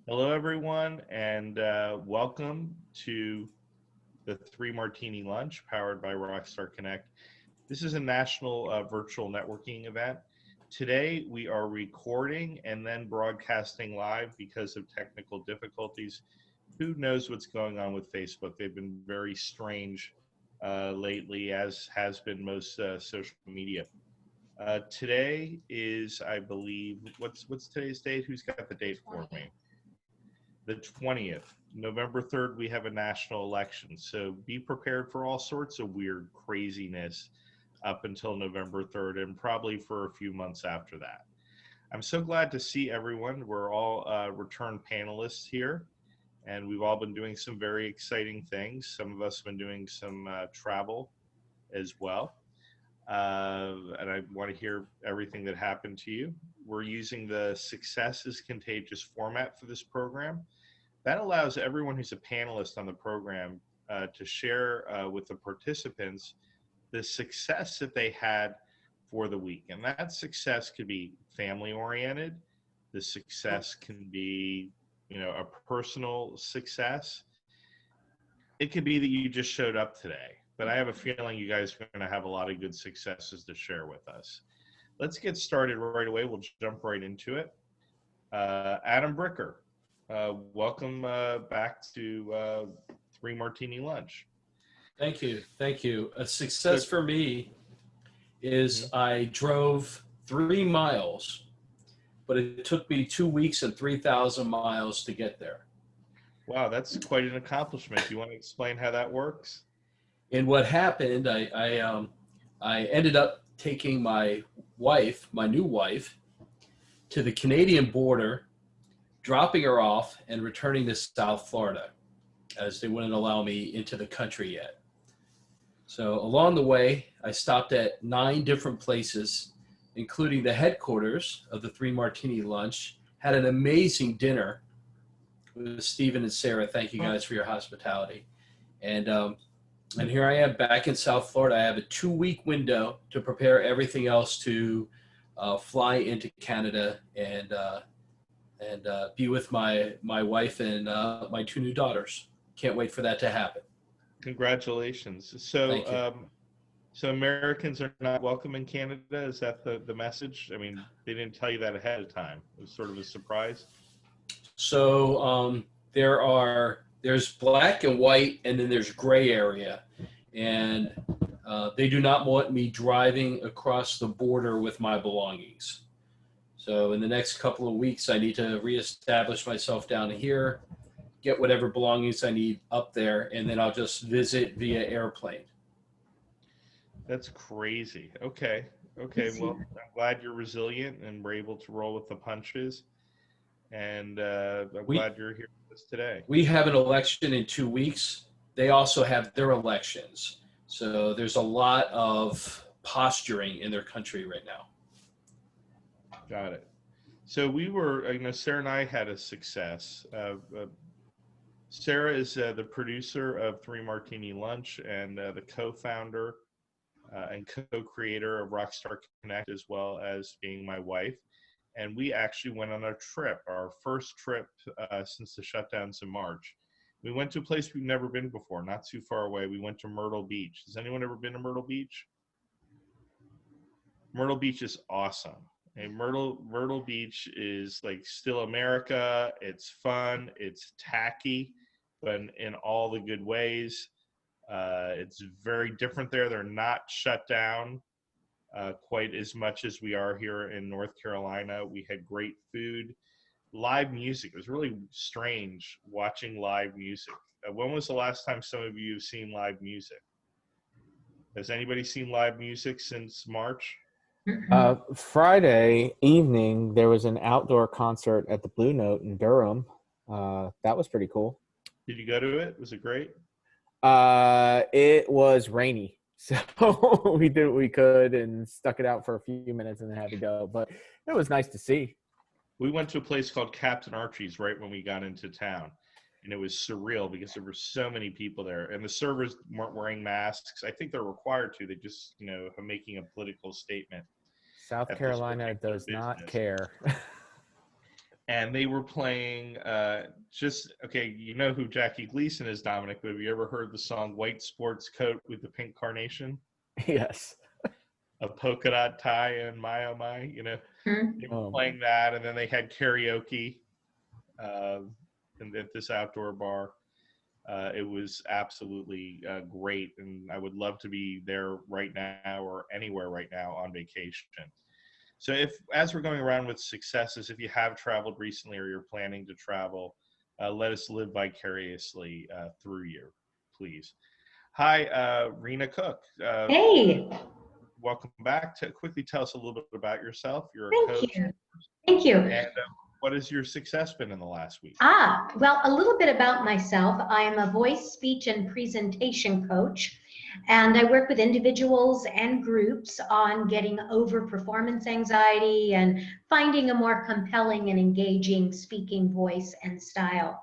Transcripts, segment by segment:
Hello, everyone, and welcome to the Three Martini Lunch powered by Rockstar Connect. This is a national virtual networking event. Today, we are recording and then broadcasting live because of technical difficulties. Who knows what's going on with Facebook? They've been very strange lately, as has been most social media. Today is, I believe, what's today's date? Who's got the date for me? The 20th, November 3rd, we have a national election. So be prepared for all sorts of weird craziness up until November 3rd and probably for a few months after that. I'm so glad to see everyone. We're all return panelists here, and we've all been doing some very exciting things. Some of us have been doing some travel as well. And I want to hear everything that happened to you. We're using the Success is Contagious format for this program. That allows everyone who's a panelist on the program to share with the participants the success that they had for the week. And that success could be family oriented. The success can be, a personal success. It could be that you just showed up today, but I have a feeling you guys are going to have a lot of good successes to share with us. Let's get started right away. We'll jump right into it. Adam Bricker. Welcome back to Three Martini Lunch. Thank you. Thank you. A success for me is I drove 3 miles, but it took me 2 weeks and 3,000 miles to get there. Wow, that's quite an accomplishment. Do you want to explain how that works? And what happened, I ended up taking my new wife, to the Canadian border, dropping her off and returning to South Florida, as they wouldn't allow me into the country yet. So along the way, I stopped at 9 different places, including the headquarters of the Three Martini Lunch, had an amazing dinner with Stephen and Sarah. Thank you guys for your hospitality. And here I am back in South Florida. I have a 2-week window to prepare everything else to fly into Canada and be with my wife and my 2 new daughters. Can't wait for that to happen. Congratulations. So, so Americans are not welcome in Canada? Is that the message? I mean, they didn't tell you that ahead of time. It was sort of a surprise. So there's black and white, and then there's gray area. And they do not want me driving across the border with my belongings. So in the next couple of weeks, I need to reestablish myself down here, get whatever belongings I need up there, and then I'll just visit via airplane. That's crazy. Okay. Well, I'm glad you're resilient and we're able to roll with the punches. And I'm glad you're here with us today. We have an election in 2 weeks. They also have their elections. So there's a lot of posturing in their country right now. Got it. So we were, Sarah and I had a success. Sarah is the producer of Three Martini Lunch and the co-founder and co-creator of Rockstar Connect, as well as being my wife. And we actually went on a trip, our first trip since the shutdowns in March. We went to a place we've never been before, not too far away. We went to Myrtle Beach. Has anyone ever been to Myrtle Beach? Myrtle Beach is awesome. And Myrtle Beach is like still America. It's fun. It's tacky, but in all the good ways. It's very different there. They're not shut down quite as much as we are here in North Carolina. We had great food, live music. It was really strange watching live music. When was the last time some of you have seen live music? Has anybody seen live music since March? Friday evening, there was an outdoor concert at the Blue Note in Durham. That was pretty cool. Did you go to it? Was it great? It was rainy, so we did what we could and stuck it out for a few minutes and then had to go. But it was nice to see. We went to a place called Captain Archie's right when we got into town, and it was surreal because there were so many people there, and the servers weren't wearing masks. I think they're required to. They just, are making a political statement. South Carolina does not care. and they were playing okay, you know who Jackie Gleason is, Domenic, but have you ever heard the song White Sports Coat with the Pink Carnation? Yes. A polka dot tie and my oh my, you know. They were playing that, and then they had karaoke at this outdoor bar. It was absolutely great, and I would love to be there right now or anywhere right now on vacation. So as we're going around with successes, if you have traveled recently or you're planning to travel, let us live vicariously through you, please. Hi, Rena Cook. Hey. Welcome back. Quickly tell us a little bit about yourself. You're a Thank coach. you. Thank you. And what has your success been in the last week? Well, a little bit about myself. I am a voice, speech, and presentation coach, and I work with individuals and groups on getting over performance anxiety and finding a more compelling and engaging speaking voice and style.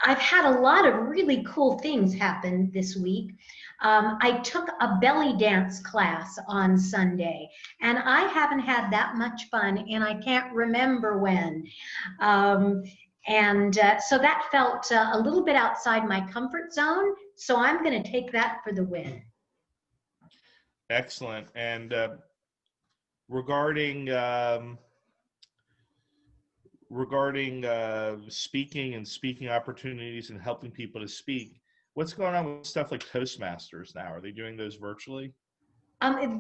I've had a lot of really cool things happen this week. I took a belly dance class on Sunday, and I haven't had that much fun, and I can't remember when. So that felt a little bit outside my comfort zone, so I'm going to take that for the win. Excellent. And regarding speaking and speaking opportunities and helping people to speak, what's going on with stuff like Toastmasters now? Are they doing those virtually?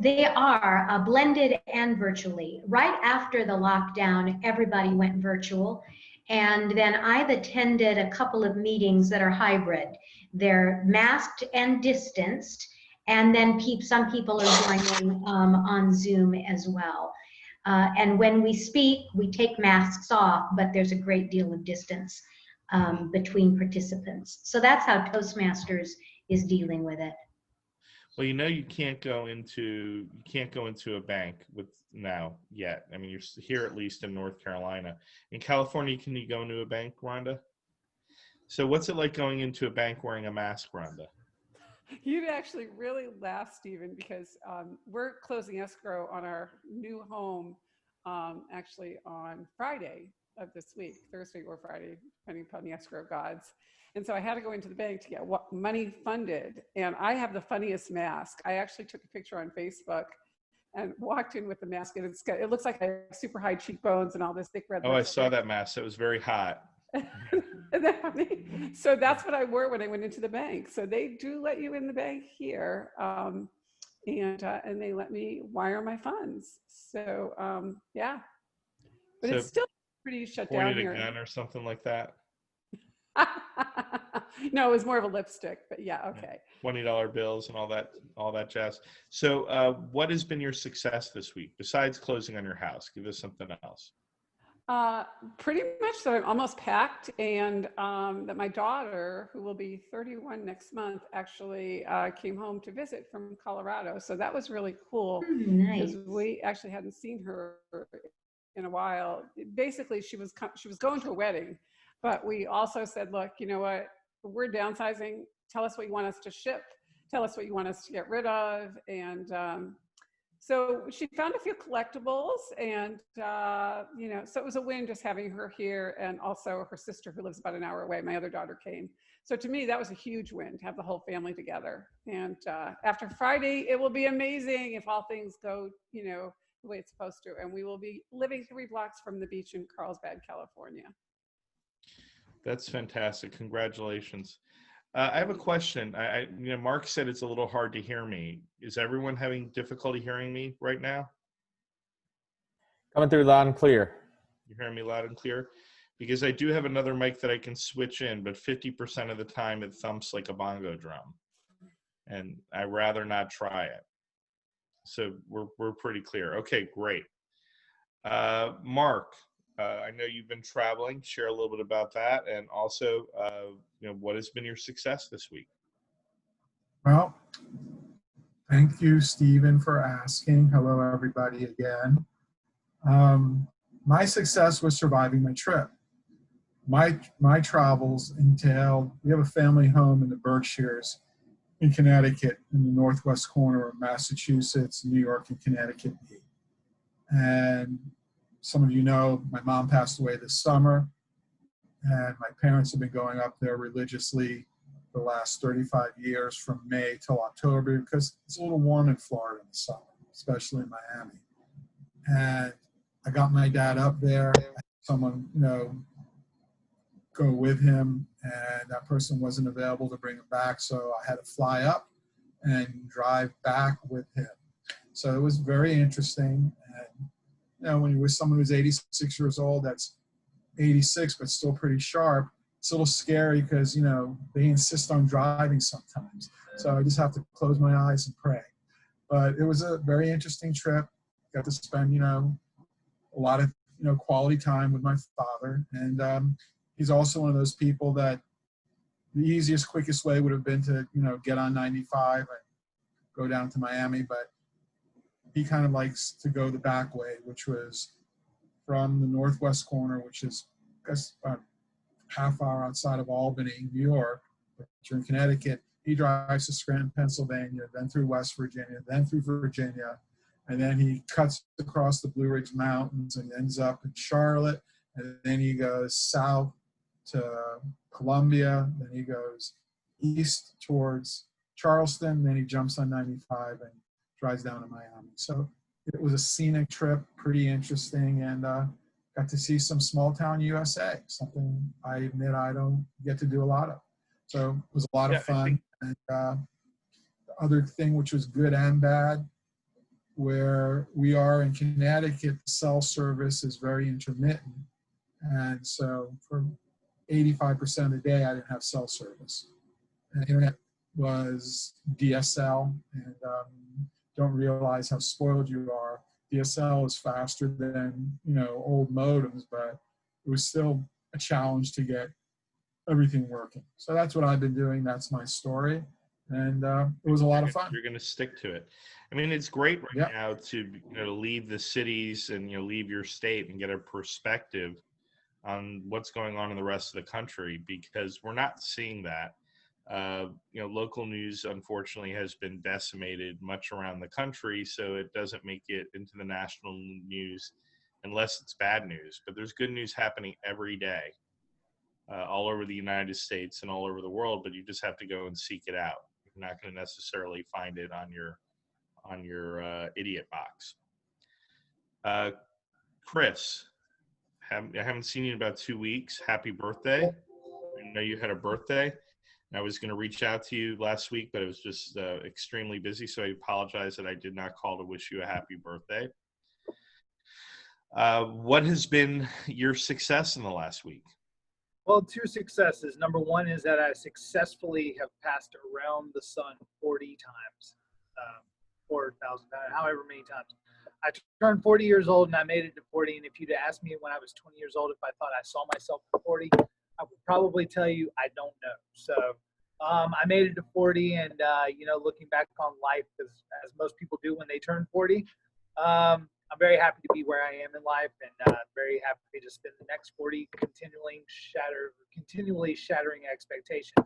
They are blended and virtually. Right after the lockdown, everybody went virtual. And then I've attended a couple of meetings that are hybrid. They're masked and distanced. And then some people are joining on Zoom as well. And when we speak, we take masks off, but there's a great deal of distance between participants. So that's how Toastmasters is dealing with it. Well, you know, you can't go into a bank with now yet. I mean, you're here at least in North Carolina. In California, can you go into a bank, Rhonda? So what's it like going into a bank wearing a mask, Rhonda? You'd actually really laugh, Stephen, because we're closing escrow on our new home actually on Friday of this week, Thursday or Friday, depending upon the escrow gods. And so I had to go into the bank to get money funded. And I have the funniest mask. I actually took a picture on Facebook and walked in with the mask. And it looks like I have super high cheekbones and all this thick red lipstick. I saw that mask. It was very hot. Isn't that funny? So that's what I wore when I went into the bank. So they do let you in the bank here, and they let me wire my funds. So yeah, but it's still pretty shut down here. Pointed a gun or something like that. No, it was more of a lipstick, but yeah, okay. $20 bills and all that jazz. So what has been your success this week besides closing on your house? Give us something else. Pretty much so. I'm almost packed, and that my daughter, who will be 31 next month, actually came home to visit from Colorado. So that was really cool. Nice. Because we actually hadn't seen her in a while. Basically, she was going to a wedding, but we also said, look, you know what? We're downsizing. Tell us what you want us to ship. Tell us what you want us to get rid of, and so she found a few collectibles, and so it was a win just having her here, and also her sister, who lives about an hour away, my other daughter, came. So to me, that was a huge win to have the whole family together. And after Friday, it will be amazing if all things go, the way it's supposed to, and we will be living 3 blocks from the beach in Carlsbad, California. That's fantastic. Congratulations. I have a question. Mark said it's a little hard to hear me. Is everyone having difficulty hearing me right now? Coming through loud and clear. You're hearing me loud and clear? Because I do have another mic that I can switch in, but 50% of the time it thumps like a bongo drum. And I'd rather not try it. So we're pretty clear. Okay, great. Mark, I know you've been traveling. Share a little bit about that, and also, what has been your success this week? Well, thank you, Stephen, for asking. Hello, everybody, again. My success was surviving my trip. My travels entailed, we have a family home in the Berkshires in Connecticut, in the northwest corner of Massachusetts, New York, and Connecticut. And some of you know, my mom passed away this summer, and my parents have been going up there religiously for the last 35 years from May till October, because it's a little warm in Florida in the summer, especially in Miami. And I got my dad up there. I had someone, go with him, and that person wasn't available to bring him back, so I had to fly up and drive back with him. So it was very interesting. And when you're with someone who's 86 years old, that's 86 but still pretty sharp, it's a little scary because they insist on driving sometimes. So I just have to close my eyes and pray. But it was a very interesting trip. Got to spend a lot of quality time with my father, and he's also one of those people that the easiest, quickest way would have been to get on 95 and go down to Miami, but he kind of likes to go the back way, which was from the northwest corner, which is, I guess, about half hour outside of Albany, New York, but you're in Connecticut. He drives to Scranton, Pennsylvania, then through West Virginia, then through Virginia, and then he cuts across the Blue Ridge Mountains and ends up in Charlotte, and then he goes south to Columbia, then he goes east towards Charleston, then he jumps on 95 and drives down to Miami. So it was a scenic trip, pretty interesting, and got to see some small town USA, something I admit I don't get to do a lot of. So it was a lot of fun. And the other thing, which was good and bad, where we are in Connecticut, the cell service is very intermittent. And so for 85% of the day, I didn't have cell service. And the internet was DSL, and don't realize how spoiled you are. DSL is faster than old modems, but it was still a challenge to get everything working. So that's what I've been doing. That's my story, and it was a lot of fun. You're going to stick to it. I mean, it's great right now to leave the cities and leave your state and get a perspective on what's going on in the rest of the country, because we're not seeing that. Local news, unfortunately, has been decimated much around the country, so it doesn't make it into the national news unless it's bad news. But there's good news happening every day, all over the United States and all over the world, but you just have to go and seek it out. You're not going to necessarily find it on your idiot box. Chris, I haven't seen you in about 2 weeks. Happy birthday. I know you had a birthday. I was going to reach out to you last week, but it was just extremely busy, so I apologize that I did not call to wish you a happy birthday. What has been your success in the last week? Well, 2 successes. Number 1 is that I successfully have passed around the sun 40 times, 4,000, however many times. I turned 40 years old, and I made it to 40, and if you'd asked me when I was 20 years old if I thought I saw myself at 40, I would probably tell you I don't know. So I made it to 40, and looking back on life, as most people do when they turn 40, I'm very happy to be where I am in life, and very happy to spend the next 40 continually shattering expectations.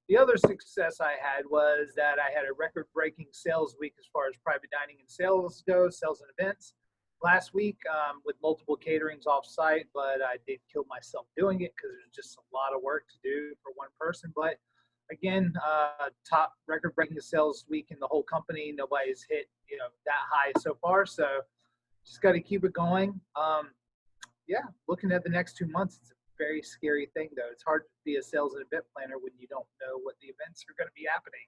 The other success I had was that I had a record-breaking sales week as far as private dining and sales goes, sales and events. Last week with multiple caterings off-site, but I did kill myself doing it because there's just a lot of work to do for one person. But again, top record-breaking sales week in the whole company. Nobody's hit that high so far, so just got to keep it going. Looking at the next 2 months, it's a very scary thing, though. It's hard to be a sales and event planner when you don't know what the events are going to be happening.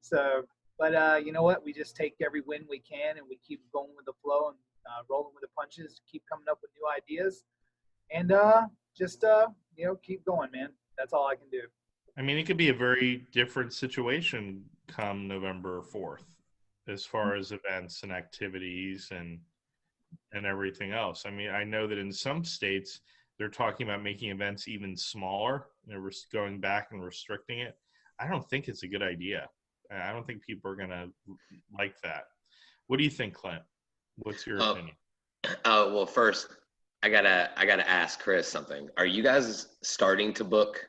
So, but you know what? We just take every win we can, and we keep going with the flow and rolling with the punches, keep coming up with new ideas, and just keep going, man. That's all I can do. I mean, it could be a very different situation come November 4th as far as events and activities and everything else. I mean, I know that in some states they're talking about making events even smaller. We're going back and restricting it. I don't think it's a good idea. I don't think people are going to like that. What do you think, Clint? What's your opinion? Well, first, I gotta ask Chris something. Are you guys starting to book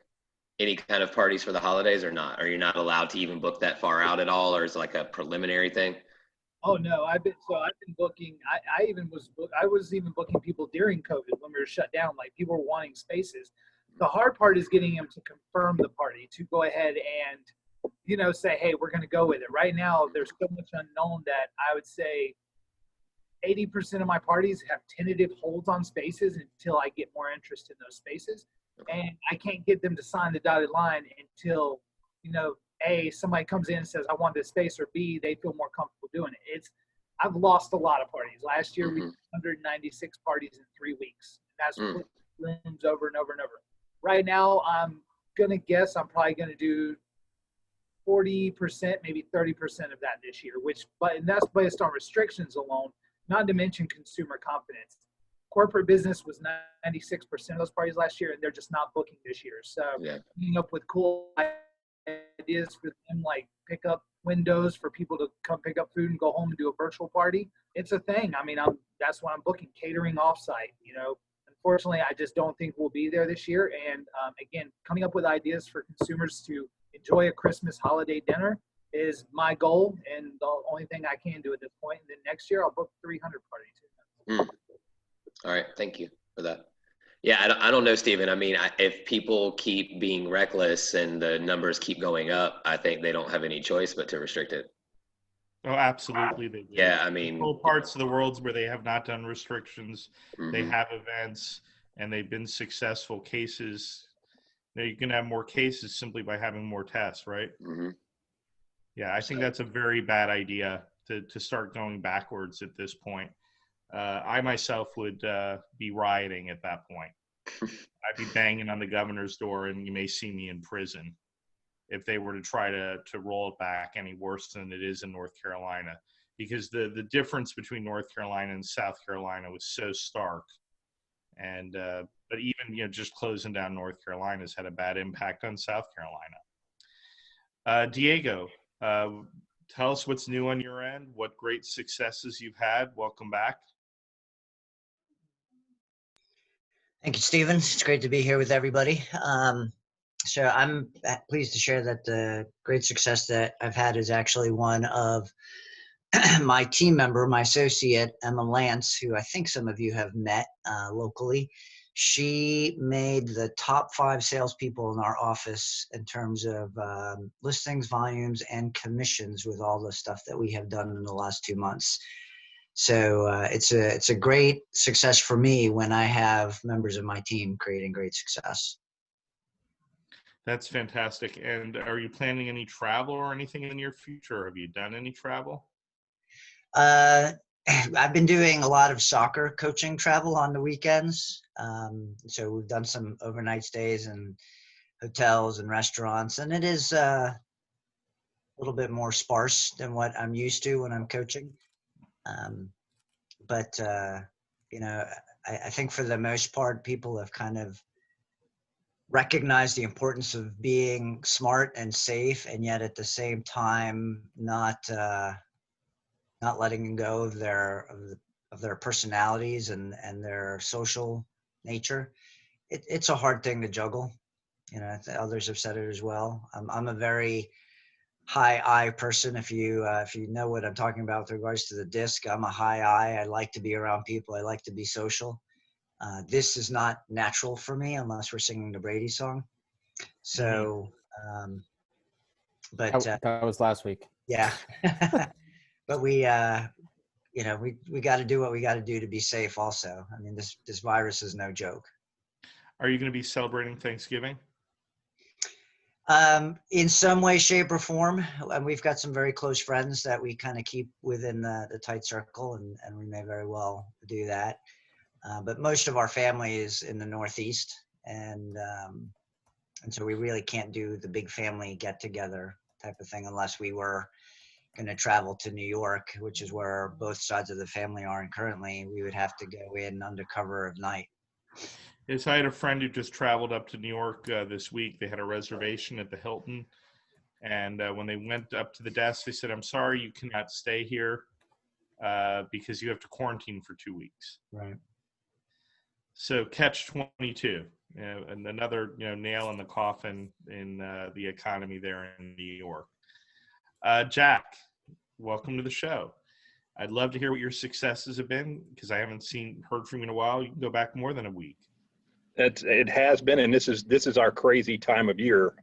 any kind of parties for the holidays or not? Are you not allowed to even book that far out at all, or is it like a preliminary thing? Oh no, I've been booking. I was even booking people during COVID when we were shut down. Like people were wanting spaces. The hard part is getting them to confirm the party, to go ahead and say, hey, we're going to go with it. Right now, there's so much unknown that I would say 80% of my parties have tentative holds on spaces until I get more interest in those spaces, and I can't get them to sign the dotted line until A, somebody comes in and says, I want this space, or B, they feel more comfortable doing it. I've lost a lot of parties. Last year, we did 196 parties in 3 weeks. That's rooms over and over and over. Right now, I'm going to guess I'm probably going to do 40%, maybe 30% of that this year, and that's based on restrictions alone, not to mention consumer confidence. Corporate business was 96% of those parties last year, and they're just not booking this year. So coming up with cool ideas for them, like pick up windows for people to come pick up food and go home and do a virtual party. It's a thing. I mean, that's what I'm booking, catering offsite. Unfortunately, I just don't think we'll be there this year. And again, coming up with ideas for consumers to enjoy a Christmas holiday dinner is my goal, and the only thing I can do at this point. And then next year, I'll book 300 parties. All right, thank you for that. Yeah, I don't know, Stephen. I mean, if people keep being reckless and the numbers keep going up, I think they don't have any choice but to restrict it. Oh, absolutely. They do. Yeah, I mean, whole parts of the world where they have not done restrictions, they have events, and they've been successful cases. You can have more cases simply by having more tests, right? Yeah, I think that's a very bad idea to start going backwards at this point. I myself would be rioting at that point. I'd be banging on the governor's door, and you may see me in prison if they were to try to roll it back any worse than it is in North Carolina, because the difference between North Carolina and South Carolina was so stark. And but even just closing down North Carolina has had a bad impact on South Carolina. Diego, tell us what's new on your end. What great successes you've had. Welcome back. Thank you, Stephen. It's great to be here with everybody. So I'm pleased to share that the great success that I've had is actually one of my team member, my associate, Emma Lance, who I think some of you have met locally. She made the top 5 salespeople in our office in terms of listings, volumes, and commissions with all the stuff that we have done in the last 2 months. So it's a great success for me when I have members of my team creating great success. That's fantastic. And are you planning any travel or anything in your future? Have you done any travel? I've been doing a lot of soccer coaching travel on the weekends. So we've done some overnight stays in hotels and restaurants, and it is a little bit more sparse than what I'm used to when I'm coaching. But I think for the most part, people have kind of recognized the importance of being smart and safe, and yet at the same time not letting go of their personalities and their social nature. It's a hard thing to juggle. Others have said it as well. I'm a very high I person. If you know what I'm talking about with regards to the disc, I'm a high I. I like to be around people. I like to be social. This is not natural for me unless we're singing the Brady song. So, but that was last week. Yeah. But we got to do what we got to do to be safe also. I mean, this virus is no joke. Are you going to be celebrating Thanksgiving? In some way, shape, or form. And we've got some very close friends that we kind of keep within the tight circle, and we may very well do that. But most of our family is in the Northeast, and so we really can't do the big family get-together type of thing unless we were going to travel to New York, which is where both sides of the family are, and currently we would have to go in under cover of night. Yes, I had a friend who just traveled up to New York this week. They had a reservation at the Hilton, and when they went up to the desk, they said, "I'm sorry, you cannot stay here because you have to quarantine for 2 weeks." Right. So catch-22, and another nail in the coffin in the economy there in New York. Jack, welcome to the show. I'd love to hear what your successes have been, because I haven't heard from you in a while. You can go back more than a week. It has been, and this is our crazy time of year.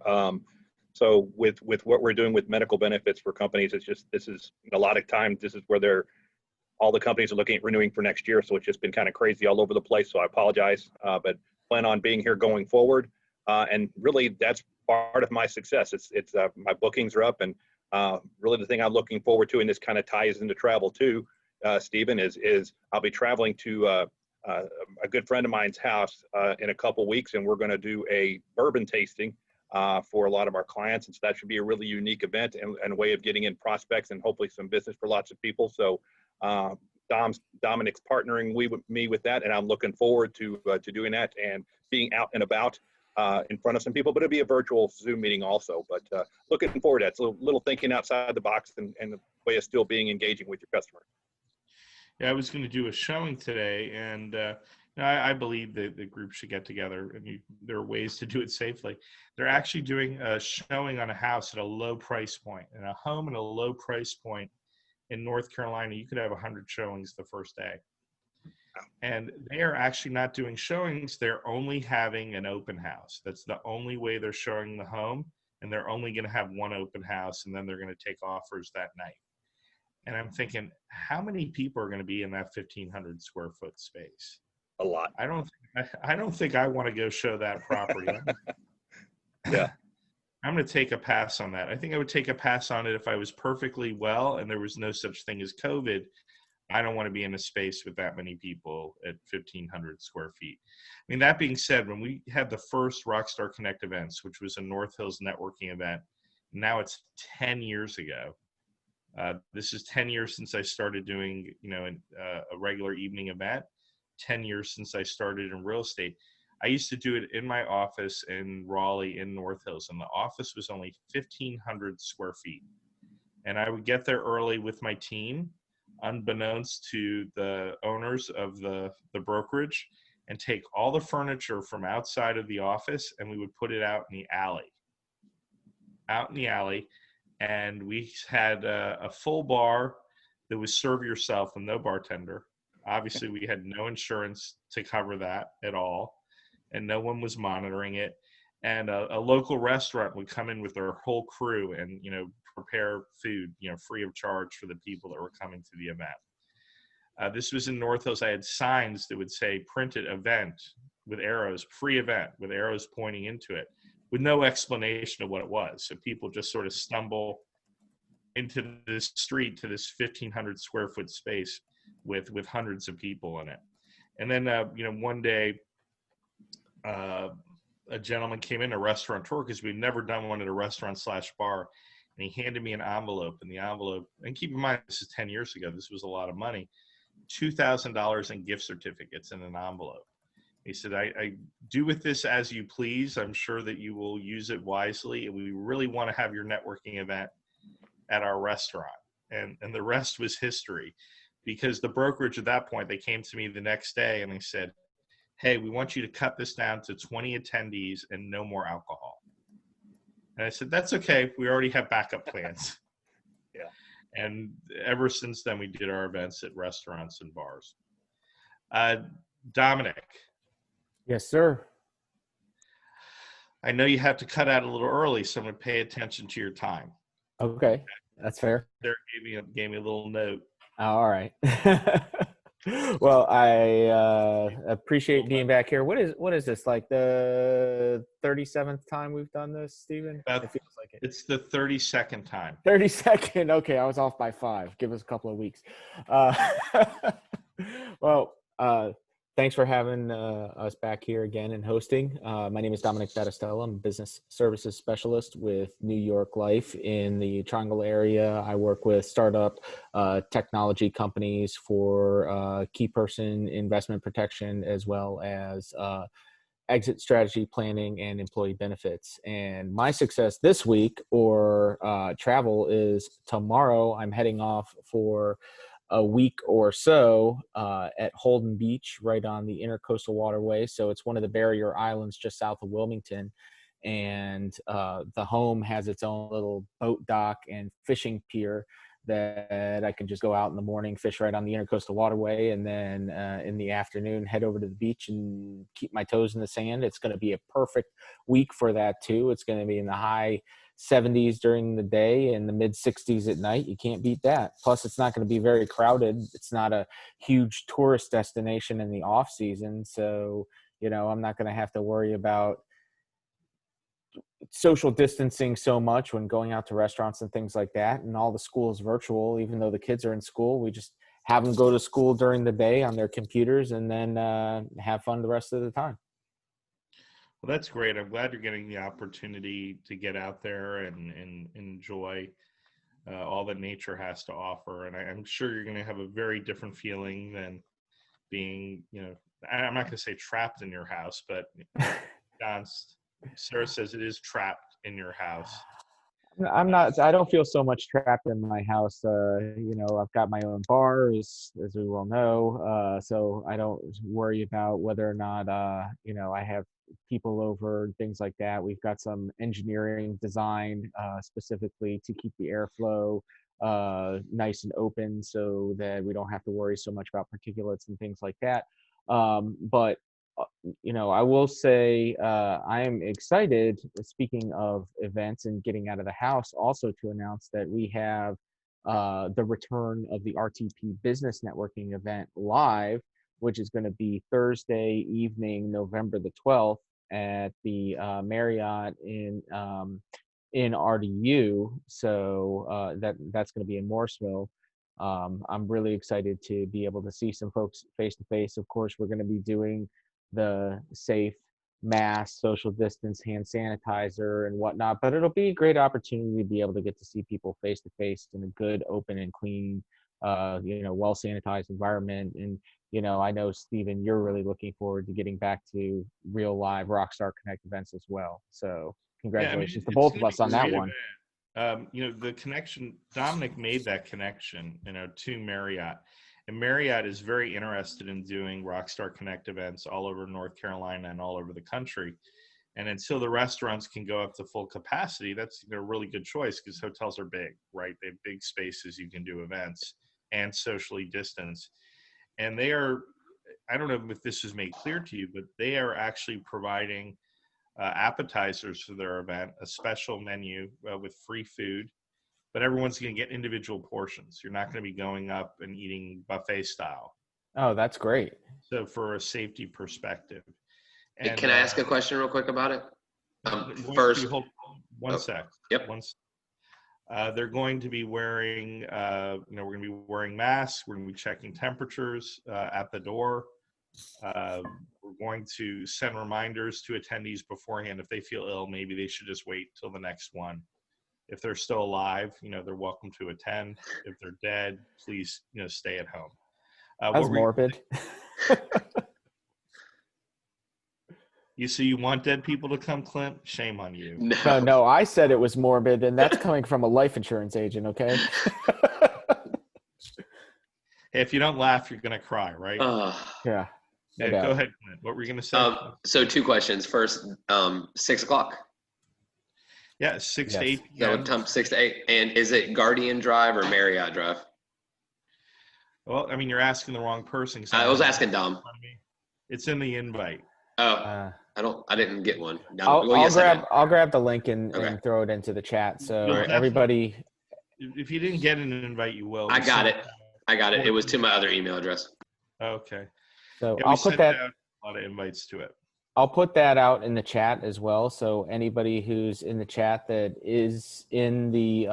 So with what we're doing with medical benefits for companies, this is a lot of times, this is where all the companies are looking at renewing for next year. So it's just been kind of crazy all over the place. So I apologize, but plan on being here going forward. And really, that's part of my success. It's my bookings are up, and really the thing I'm looking forward to, and this kind of ties into travel too, Stephen, is I'll be traveling to a good friend of mine's house in a couple weeks, and we're going to do a bourbon tasting for a lot of our clients. And so that should be a really unique event and a way of getting in prospects and hopefully some business for lots of people. So Dominic's partnering me with that, and I'm looking forward to doing that and being out and about in front of some people. But it'll be a virtual Zoom meeting also. But looking forward to that. It's a little thinking outside the box and the way of still being engaging with your customer. Yeah, I was going to do a showing today, and I believe that the group should get together, and there are ways to do it safely. They're actually doing a showing on a house at a low price point, and a home at a low price point in North Carolina. You could have 100 showings the first day. And they are actually not doing showings. They're only having an open house. That's the only way they're showing the home, and they're only going to have one open house, and then they're going to take offers that night. And I'm thinking, how many people are going to be in that 1,500 square foot space? A lot. I don't think I want to go show that property. Yeah. I'm going to take a pass on that. I think I would take a pass on it if I was perfectly well and there was no such thing as COVID. I don't want to be in a space with that many people at 1,500 square feet. I mean, that being said, when we had the first Rockstar Connect events, which was a North Hills networking event, now it's 10 years ago. This is 10 years since I started doing, a regular evening event, 10 years since I started in real estate. I used to do it in my office in Raleigh in North Hills, and the office was only 1,500 square feet. And I would get there early with my team, unbeknownst to the owners of the brokerage, and take all the furniture from outside of the office, and we would put it out in the alley. And we had a full bar that was serve yourself and no bartender. Obviously, we had no insurance to cover that at all, and no one was monitoring it. And a local restaurant would come in with their whole crew and, prepare food, free of charge for the people that were coming to the event. This was in North Hills. I had signs that would say printed event with arrows, free event with arrows pointing into it, with no explanation of what it was. So people just sort of stumble into this street to this 1,500 square foot space with hundreds of people in it. And then, one day, a gentleman came in, a restaurateur, because we'd never done one at a restaurant/bar. And he handed me an envelope, and keep in mind, this is 10 years ago. This was a lot of money, $2,000 in gift certificates in an envelope. He said, I do with this as you please. I'm sure that you will use it wisely. And we really want to have your networking event at our restaurant. And the rest was history, because the brokerage at that point, they came to me the next day and they said, hey, we want you to cut this down to 20 attendees and no more alcohol. And I said, that's okay. We already have backup plans. Yeah. And ever since then, we did our events at restaurants and bars. Domenic. Yes, sir. I know you have to cut out a little early, so I'm going to pay attention to your time. Okay, that's fair. There gave me a little note. All right. Well, I appreciate being back here. What is this, like the 37th time we've done this, Stephen? It feels like it. It's the 32nd time. 32nd. Okay, I was off by 5. Give us a couple of weeks. Well, thanks for having us back here again and hosting. My name is Domenic Battistella. I'm a business services specialist with New York Life in the Triangle area. I work with startup technology companies for key person investment protection, as well as exit strategy planning and employee benefits. And my success this week or travel is tomorrow. I'm heading off for a week or so at Holden Beach, right on the Intercoastal Waterway. So it's one of the barrier islands just south of Wilmington. And the home has its own little boat dock and fishing pier that I can just go out in the morning, fish right on the Intercoastal Waterway, and then in the afternoon head over to the beach and keep my toes in the sand. It's going to be a perfect week for that too. It's going to be in the high 70s during the day and the mid 60s at night. You can't beat that. Plus, it's not going to be very crowded. It's not a huge tourist destination in the off season, so I'm not going to have to worry about social distancing so much when going out to restaurants and things like that. And all the school is virtual, even though the kids are in school. We just have them go to school during the day on their computers and then have fun the rest of the time. Well, that's great. I'm glad you're getting the opportunity to get out there and enjoy all that nature has to offer. And I'm sure you're going to have a very different feeling than being, I'm not going to say trapped in your house, but Sarah says it is trapped in your house. I don't feel so much trapped in my house. I've got my own bar, as we well know. So I don't worry about whether or not, I have people over and things like that. We've got some engineering design specifically to keep the airflow nice and open so that we don't have to worry so much about particulates and things like that. But I will say I am excited, speaking of events and getting out of the house, also to announce that we have the return of the RTP Business Networking event live, which is going to be Thursday evening, November the 12th at the Marriott in RDU. So that's going to be in Morrisville. I'm really excited to be able to see some folks face to face. Of course, we're going to be doing the safe mask, social distance, hand sanitizer and whatnot, but it'll be a great opportunity to be able to get to see people face to face in a good, open and clean, well sanitized environment. And I know, Stephen, you're really looking forward to getting back to real live Rockstar Connect events as well. So congratulations to both of us on that one. The connection, Domenic made that connection, to Marriott. And Marriott is very interested in doing Rockstar Connect events all over North Carolina and all over the country. And until the restaurants can go up to full capacity, that's a really good choice because hotels are big, right? They have big spaces you can do events and socially distance. And they are, I don't know if this is made clear to you, but they are actually providing appetizers for their event, a special menu with free food. But everyone's going to get individual portions. You're not going to be going up and eating buffet style. Oh, that's great. So for a safety perspective. And, can I ask a question real quick about it? First, hold one sec. Yep. They're going to be wearing, we're going to be wearing masks. We're going to be checking temperatures at the door. We're going to send reminders to attendees beforehand. If they feel ill, maybe they should just wait till the next one. If they're still alive, they're welcome to attend. If they're dead, please, stay at home. That's morbid. You want dead people to come, Clint? Shame on you. No, I said it was morbid, and that's coming from a life insurance agent, okay? Hey, if you don't laugh, you're going to cry, right? Yeah. Go ahead, Clint. What were you going to say? So 2 questions. First, 6 o'clock. Yeah, 6 to 8 p.m. 6 to 8. And is it Guardian Drive or Marriott Drive? Well, you're asking the wrong person. I was asking Dom. It's in the invite. Oh, I didn't get one. I'll grab the link and throw it into the chat. So everybody. If you didn't get an invite, you will. I got it. It was to my other email address. Okay. So I'll put that. A lot of invites to it. I'll put that out in the chat as well. So anybody who's in the chat that is in the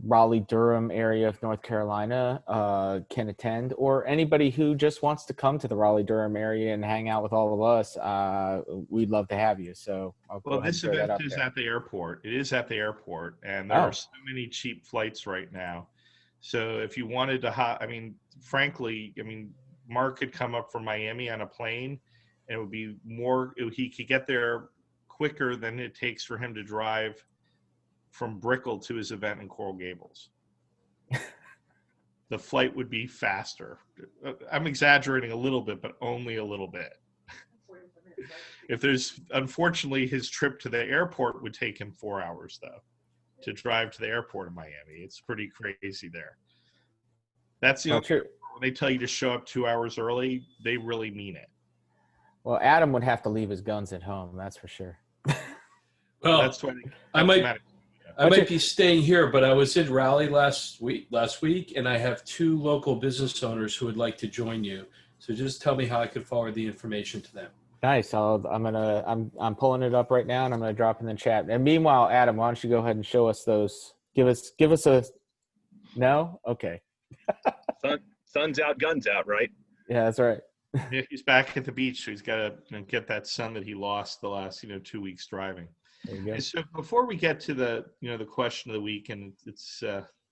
Raleigh-Durham area of North Carolina can attend, or anybody who just wants to come to the Raleigh-Durham area and hang out with all of us, we'd love to have you. So this event is at the airport. It is at the airport, and there are so many cheap flights right now. So if you wanted to, frankly, Mark could come up from Miami on a plane, and it would be he could get there quicker than it takes for him to drive from Brickell to his event in Coral Gables. The flight would be faster. I'm exaggerating a little bit, but only a little bit. Unfortunately, his trip to the airport would take him 4 hours, though. to drive to the airport in Miami. It's pretty crazy there. That's the Well, only true. when they tell you to show up 2 hours early, they really mean it. Well, Adam would have to leave his guns at home, that's for sure. Well, That's why I might be staying here, but I was in Raleigh last week, and I have 2 local business owners who would like to join you. So just tell me how I could forward the information to them. Nice. I'm pulling it up right now, and I'm gonna drop in the chat. And meanwhile, Adam, why don't you go ahead and show us those? Give us a no. Okay. Sun's out, guns out, right? Yeah, that's right. Yeah, he's back at the beach, so he's got to get that sun that he lost the last 2 weeks driving. There you go. And so before we get to the the question of the week, and it's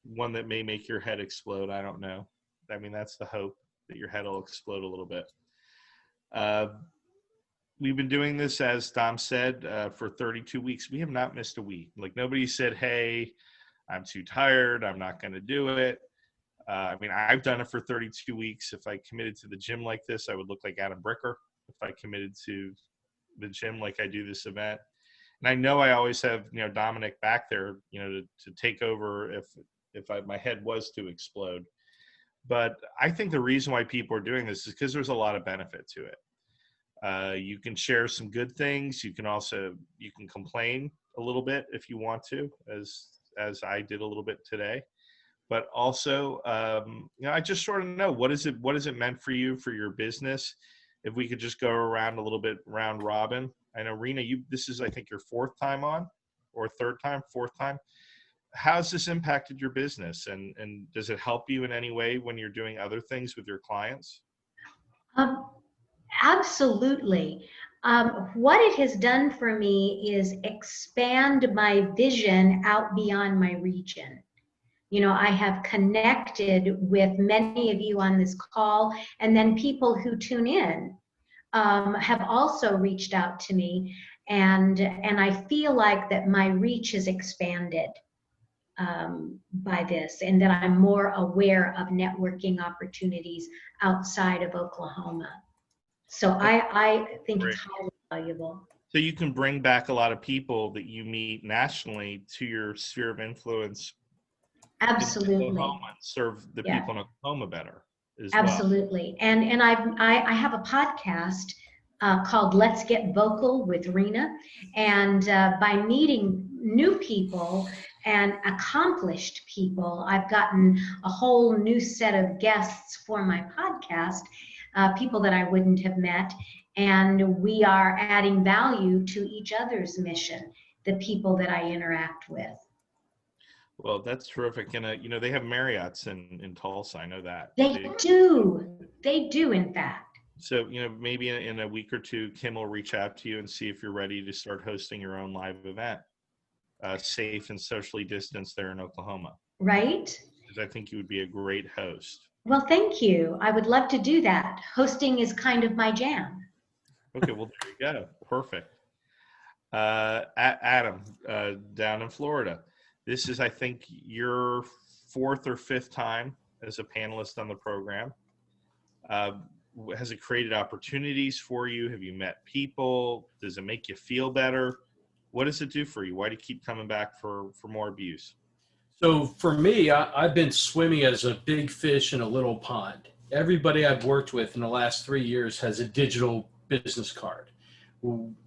one that may make your head explode. I don't know. I mean, that's the hope, that your head will explode a little bit. We've been doing this, as Dom said, for 32 weeks. We have not missed a week. Like, nobody said, hey, I'm too tired, I'm not going to do it. I mean, I've done it for 32 weeks. If I committed to the gym like this, I would look like Adam Bricker. If I committed to the gym like I do this event. And I know I always have, Domenic back there, to take over if my head was to explode. But I think the reason why people are doing this is because there's a lot of benefit to it. You can share some good things. You can complain a little bit if you want to, as I did a little bit today. But also, I just sort of know what is it meant for you, for your business. If we could just go around a little bit round robin. I know, Rena, this is, I think, your 4th time on, or 4th time. How's this impacted your business, and does it help you in any way when you're doing other things with your clients? Absolutely. What it has done for me is expand my vision out beyond my region. I have connected with many of you on this call, and then people who tune in have also reached out to me, and I feel like that my reach is expanded by this, and that I'm more aware of networking opportunities outside of Oklahoma. So I think it's highly valuable. So you can bring back a lot of people that you meet nationally to your sphere of influence. Absolutely. Oklahoma, and serve the people in Oklahoma better as Absolutely. well. And I have a podcast called Let's Get Vocal with Rena. And by meeting new people and accomplished people, I've gotten a whole new set of guests for my podcast, people that I wouldn't have met. And we are adding value to each other's mission, the people that I interact with. Well, that's terrific. And, they have Marriott's in Tulsa. I know that. They do. They do, in fact. So, maybe in a week or two, Kim will reach out to you and see if you're ready to start hosting your own live event, safe and socially distanced there in Oklahoma. Right. Because I think you would be a great host. Well, thank you. I would love to do that. Hosting is kind of my jam. Okay, well, there you go. Perfect. Adam, down in Florida. This is, I think, your 4th or 5th time as a panelist on the program. Has it created opportunities for you? Have you met people? Does it make you feel better? What does it do for you? Why do you keep coming back for more abuse? So for me, I've been swimming as a big fish in a little pond. Everybody I've worked with in the last 3 years has a digital business card.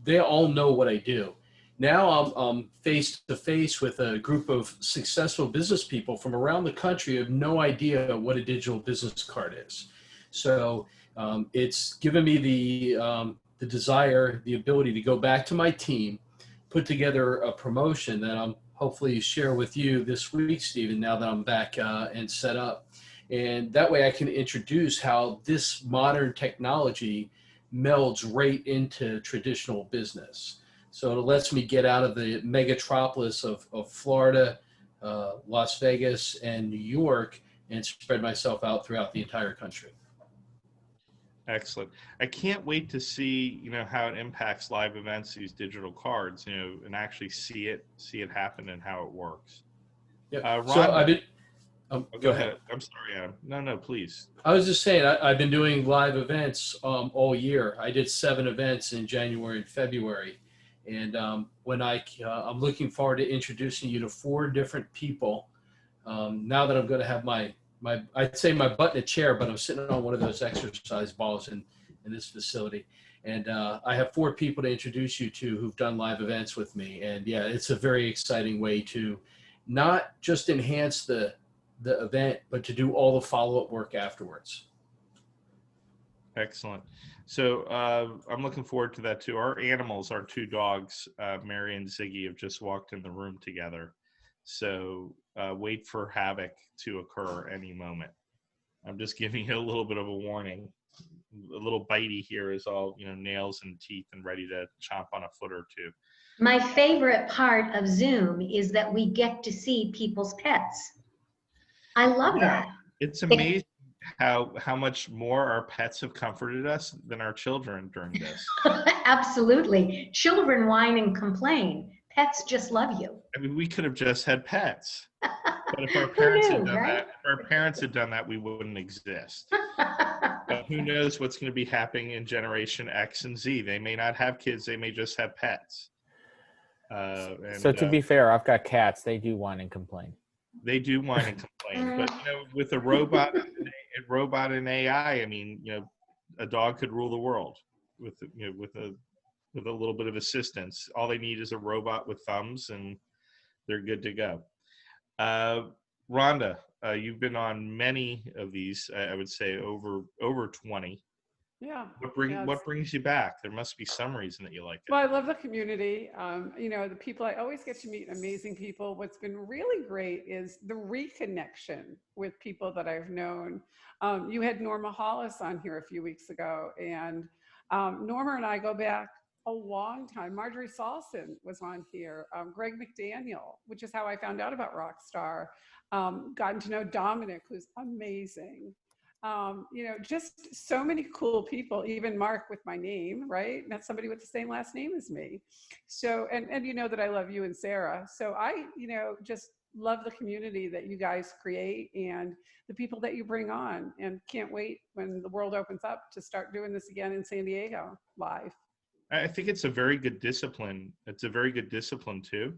They all know what I do. Now I'm face to face with a group of successful business people from around the country who have no idea what a digital business card is. So it's given me the desire, the ability to go back to my team, put together a promotion that I'm hopefully share with you this week, Stephen, now that I'm back and set up. And that way I can introduce how this modern technology melds right into traditional business. So it lets me get out of the megatropolis of Florida, Las Vegas, and New York, and spread myself out throughout the entire country. Excellent. I can't wait to see, how it impacts live events, these digital cards, and actually see it happen and how it works. Yeah. Rhonda, So I've been. Go ahead. I'm sorry, Adam. No, please. I was just saying, I've been doing live events all year. I did 7 events in January and February. And when I'm looking forward to introducing you to 4 different people. Now that I'm going to have I'd say my butt in a chair, but I'm sitting on one of those exercise balls in this facility. And I have 4 people to introduce you to who've done live events with me. And yeah, it's a very exciting way to not just enhance the event, but to do all the follow-up work afterwards. Excellent. So I'm looking forward to that too. Our animals, our 2 dogs, Mary and Ziggy, have just walked in the room together. So wait for havoc to occur any moment. I'm just giving you a little bit of a warning. A little bitey here is all, nails and teeth and ready to chomp on a foot or 2. My favorite part of Zoom is that we get to see people's pets. I love that. It's amazing how much more our pets have comforted us than our children during this. Absolutely. Children whine and complain. Pets just love you. I mean, we could have just had pets. But if our parents had done that, we wouldn't exist. But who knows what's going to be happening in Generation X and Z? They may not have kids. They may just have pets. So to be fair, I've got cats. They do whine and complain. They do whine and complain. But with a robot and AI, I mean, a dog could rule the world with a little bit of assistance. All they need is a robot with thumbs, and they're good to go. Rhonda, you've been on many of these. I would say over 20. Yeah. What brings you back? There must be some reason that you like it. Well, I love the community. The people, I always get to meet amazing people. What's been really great is the reconnection with people that I've known. You had Norma Hollis on here a few weeks ago, and Norma and I go back a long time. Marjorie Salson was on here. Greg McDaniel, which is how I found out about Rockstar. Gotten to know Domenic, who's amazing. Just so many cool people, even Mark with my name, right? That's somebody with the same last name as me. So, and you know that I love you and Sarah. So I, just love the community that you guys create and the people that you bring on, and can't wait when the world opens up to start doing this again in San Diego live. I think it's a very good discipline. It's a very good discipline too.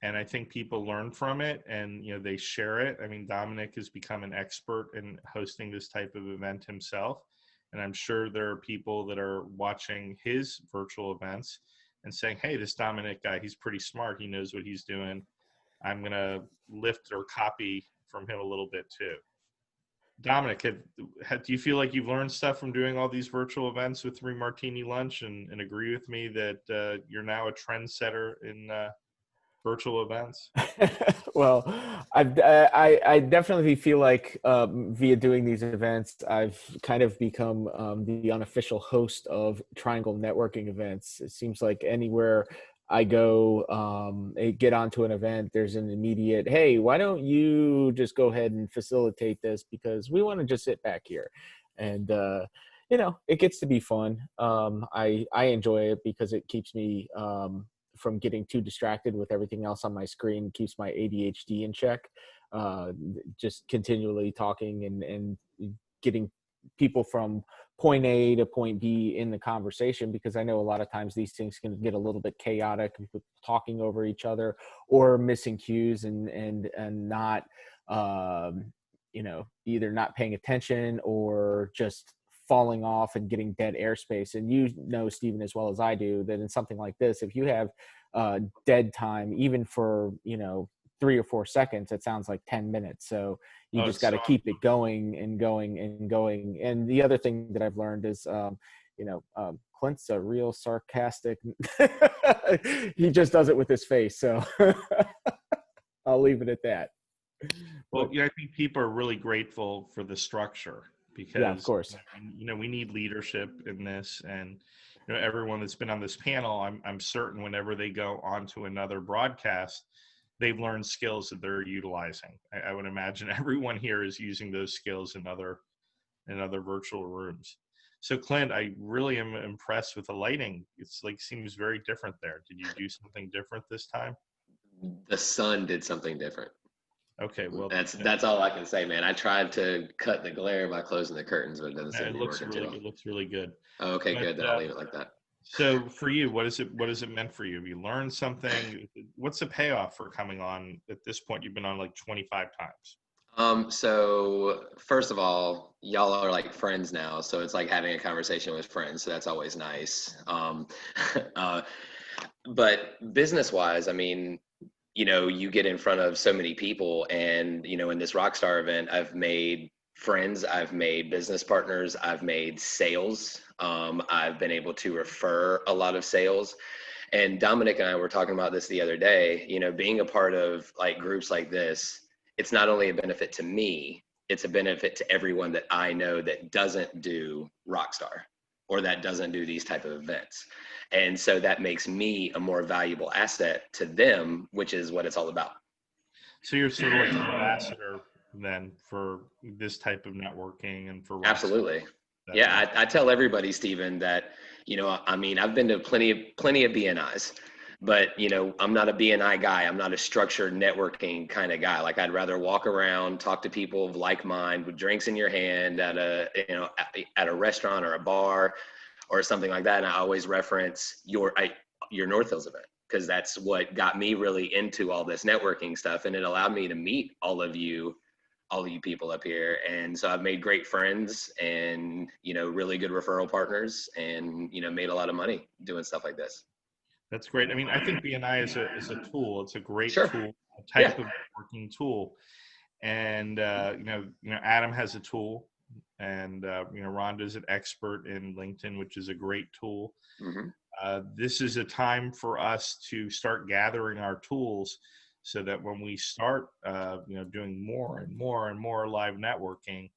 And I think people learn from it, and they share it. I mean, Domenic has become an expert in hosting this type of event himself, and I'm sure there are people that are watching his virtual events and saying, "Hey, this Domenic guy, he's pretty smart. He knows what he's doing. I'm gonna lift or copy from him a little bit too." Domenic, do you feel like you've learned stuff from doing all these virtual events with 3 Martini Lunch, and agree with me that you're now a trendsetter in virtual events? Well, I definitely feel like via doing these events, I've kind of become the unofficial host of Triangle networking events. It seems like anywhere I go, get onto an event, there's an immediate, hey, why don't you just go ahead and facilitate this, because we want to just sit back here. And it gets to be fun. I enjoy it because it keeps me from getting too distracted with everything else on my screen, keeps my ADHD in check. Just continually talking and getting people from point A to point B in the conversation, because I know a lot of times these things can get a little bit chaotic, with talking over each other or missing cues and not, either not paying attention or just falling off and getting dead airspace. And Stephen, as well as I do, that in something like this, if you have dead time, even for 3 or 4 seconds, it sounds like 10 minutes. So you just got to keep it going and going and going. And the other thing that I've learned is Clint's a real sarcastic he just does it with his face, so I'll leave it at that. Well, I think people are really grateful for the structure, because yeah, of course, we need leadership in this, and everyone that's been on this panel, I'm certain whenever they go on to another broadcast, they've learned skills that they're utilizing. I would imagine everyone here is using those skills in other virtual rooms. So Clint, I really am impressed with the lighting. It's seems very different there. Did you do something different this time? The sun did something different. Okay, well, that's all I can say, man. I tried to cut the glare by closing the curtains, but it doesn't seem to be working too well. It looks really good. Oh, okay, good. Then I'll leave it like that. So for you, what is it meant for you? Have you learned something? What's the payoff for coming on at this point? You've been on like 25 times. So first of all, y'all are like friends now, so it's like having a conversation with friends. So that's always nice. But business-wise, I mean, you get in front of so many people, and in this Rockstar event, I've made friends, I've made business partners, I've made sales. I've been able to refer a lot of sales. And Domenic and I were talking about this the other day, being a part of like groups like this, it's not only a benefit to me, it's a benefit to everyone that I know that doesn't do Rockstar or that doesn't do these type of events. And so that makes me a more valuable asset to them, which is what it's all about. So you're sort of like an ambassador then for this type of networking and for Rockstar. Absolutely. Yeah, I tell everybody, Stephen, that, I mean, I've been to plenty of BNIs, but, I'm not a BNI guy. I'm not a structured networking kind of guy. Like, I'd rather walk around, talk to people of like mind with drinks in your hand at a restaurant or a bar or something like that. And I always reference your North Hills event, because that's what got me really into all this networking stuff. And it allowed me to meet all of you people up here. And so I've made great friends and, really good referral partners and, made a lot of money doing stuff like this. That's great. I mean, I think BNI is a tool. It's a great Sure. tool, a type of working tool. And, Adam has a tool, and, Rhonda's an expert in LinkedIn, which is a great tool. Mm-hmm. This is a time for us to start gathering our tools so that when we start, doing more and more and more live networking,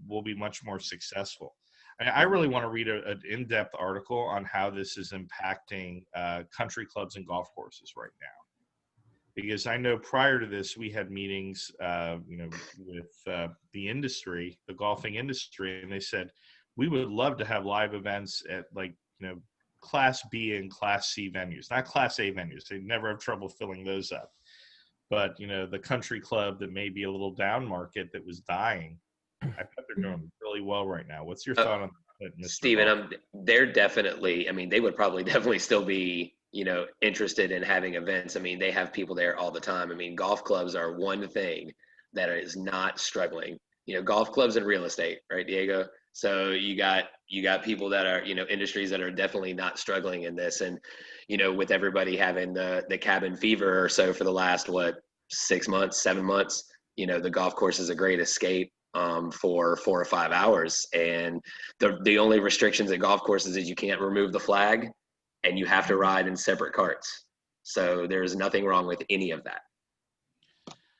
we'll be much more successful. I really want to read an in-depth article on how this is impacting country clubs and golf courses right now, because I know prior to this we had meetings, with the industry, the golfing industry, and they said we would love to have live events at Class B and Class C venues, not Class A venues. They never have trouble filling those up. But, the country club that may be a little down market that was dying, I bet they're doing really well right now. What's your thought on that, Mr. Stephen, they're definitely, they would probably definitely still be, interested in having events. I mean, they have people there all the time. I mean, golf clubs are one thing that is not struggling. Golf clubs and real estate, right, Diego? So you got people that are, industries that are definitely not struggling in this. And, with everybody having the cabin fever or so for the last, 6 months, 7 months, the golf course is a great escape for 4 or 5 hours. And the only restrictions at golf courses is you can't remove the flag and you have to ride in separate carts. So there's nothing wrong with any of that.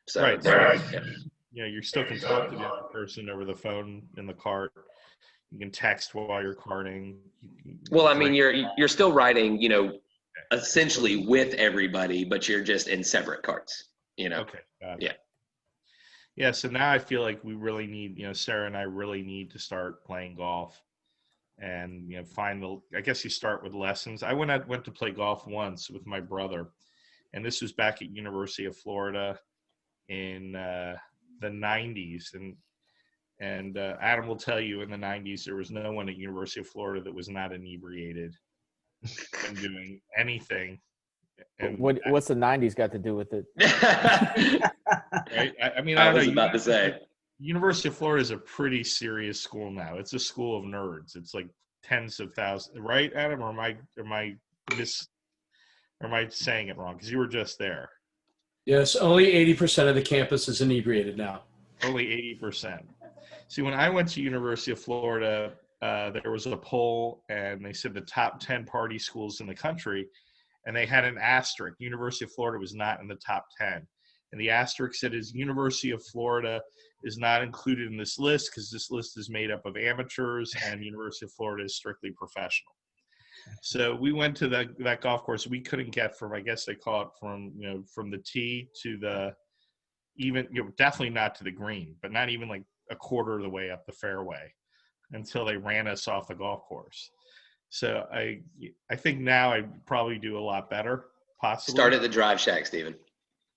So, right. You still can talk to the other person over the phone in the cart. You can text while you're karting. Well, I mean, you're still riding, essentially with everybody, but you're just in separate carts, Okay. Yeah. Yeah. So now I feel like we really need, Sarah and I really need to start playing golf, and I guess you start with lessons. I went to play golf once with my brother, and this was back at University of Florida in the 90s, and Adam will tell you in the 90s there was no one at University of Florida that was not inebriated and doing anything. And what's the 90s got to do with it? Right? I mean, I was about to say, University of Florida is a pretty serious school now. It's a school of nerds. It's like tens of thousands, right, Adam? Or am I saying it wrong? Because you were just there. Yes, only 80% of the campus is inebriated now. Only 80%. See, when I went to University of Florida, there was a poll, and they said the top 10 party schools in the country, and they had an asterisk. University of Florida was not in the top 10. And the asterisk said University of Florida is not included in this list because this list is made up of amateurs, and University of Florida is strictly professional. So we went to that golf course. We couldn't get from, I guess they call it from the tee to the, even, definitely not to the green, but not even like a quarter of the way up the fairway until they ran us off the golf course. So I think now I'd probably do a lot better, possibly. Start at the drive shack, Stephen.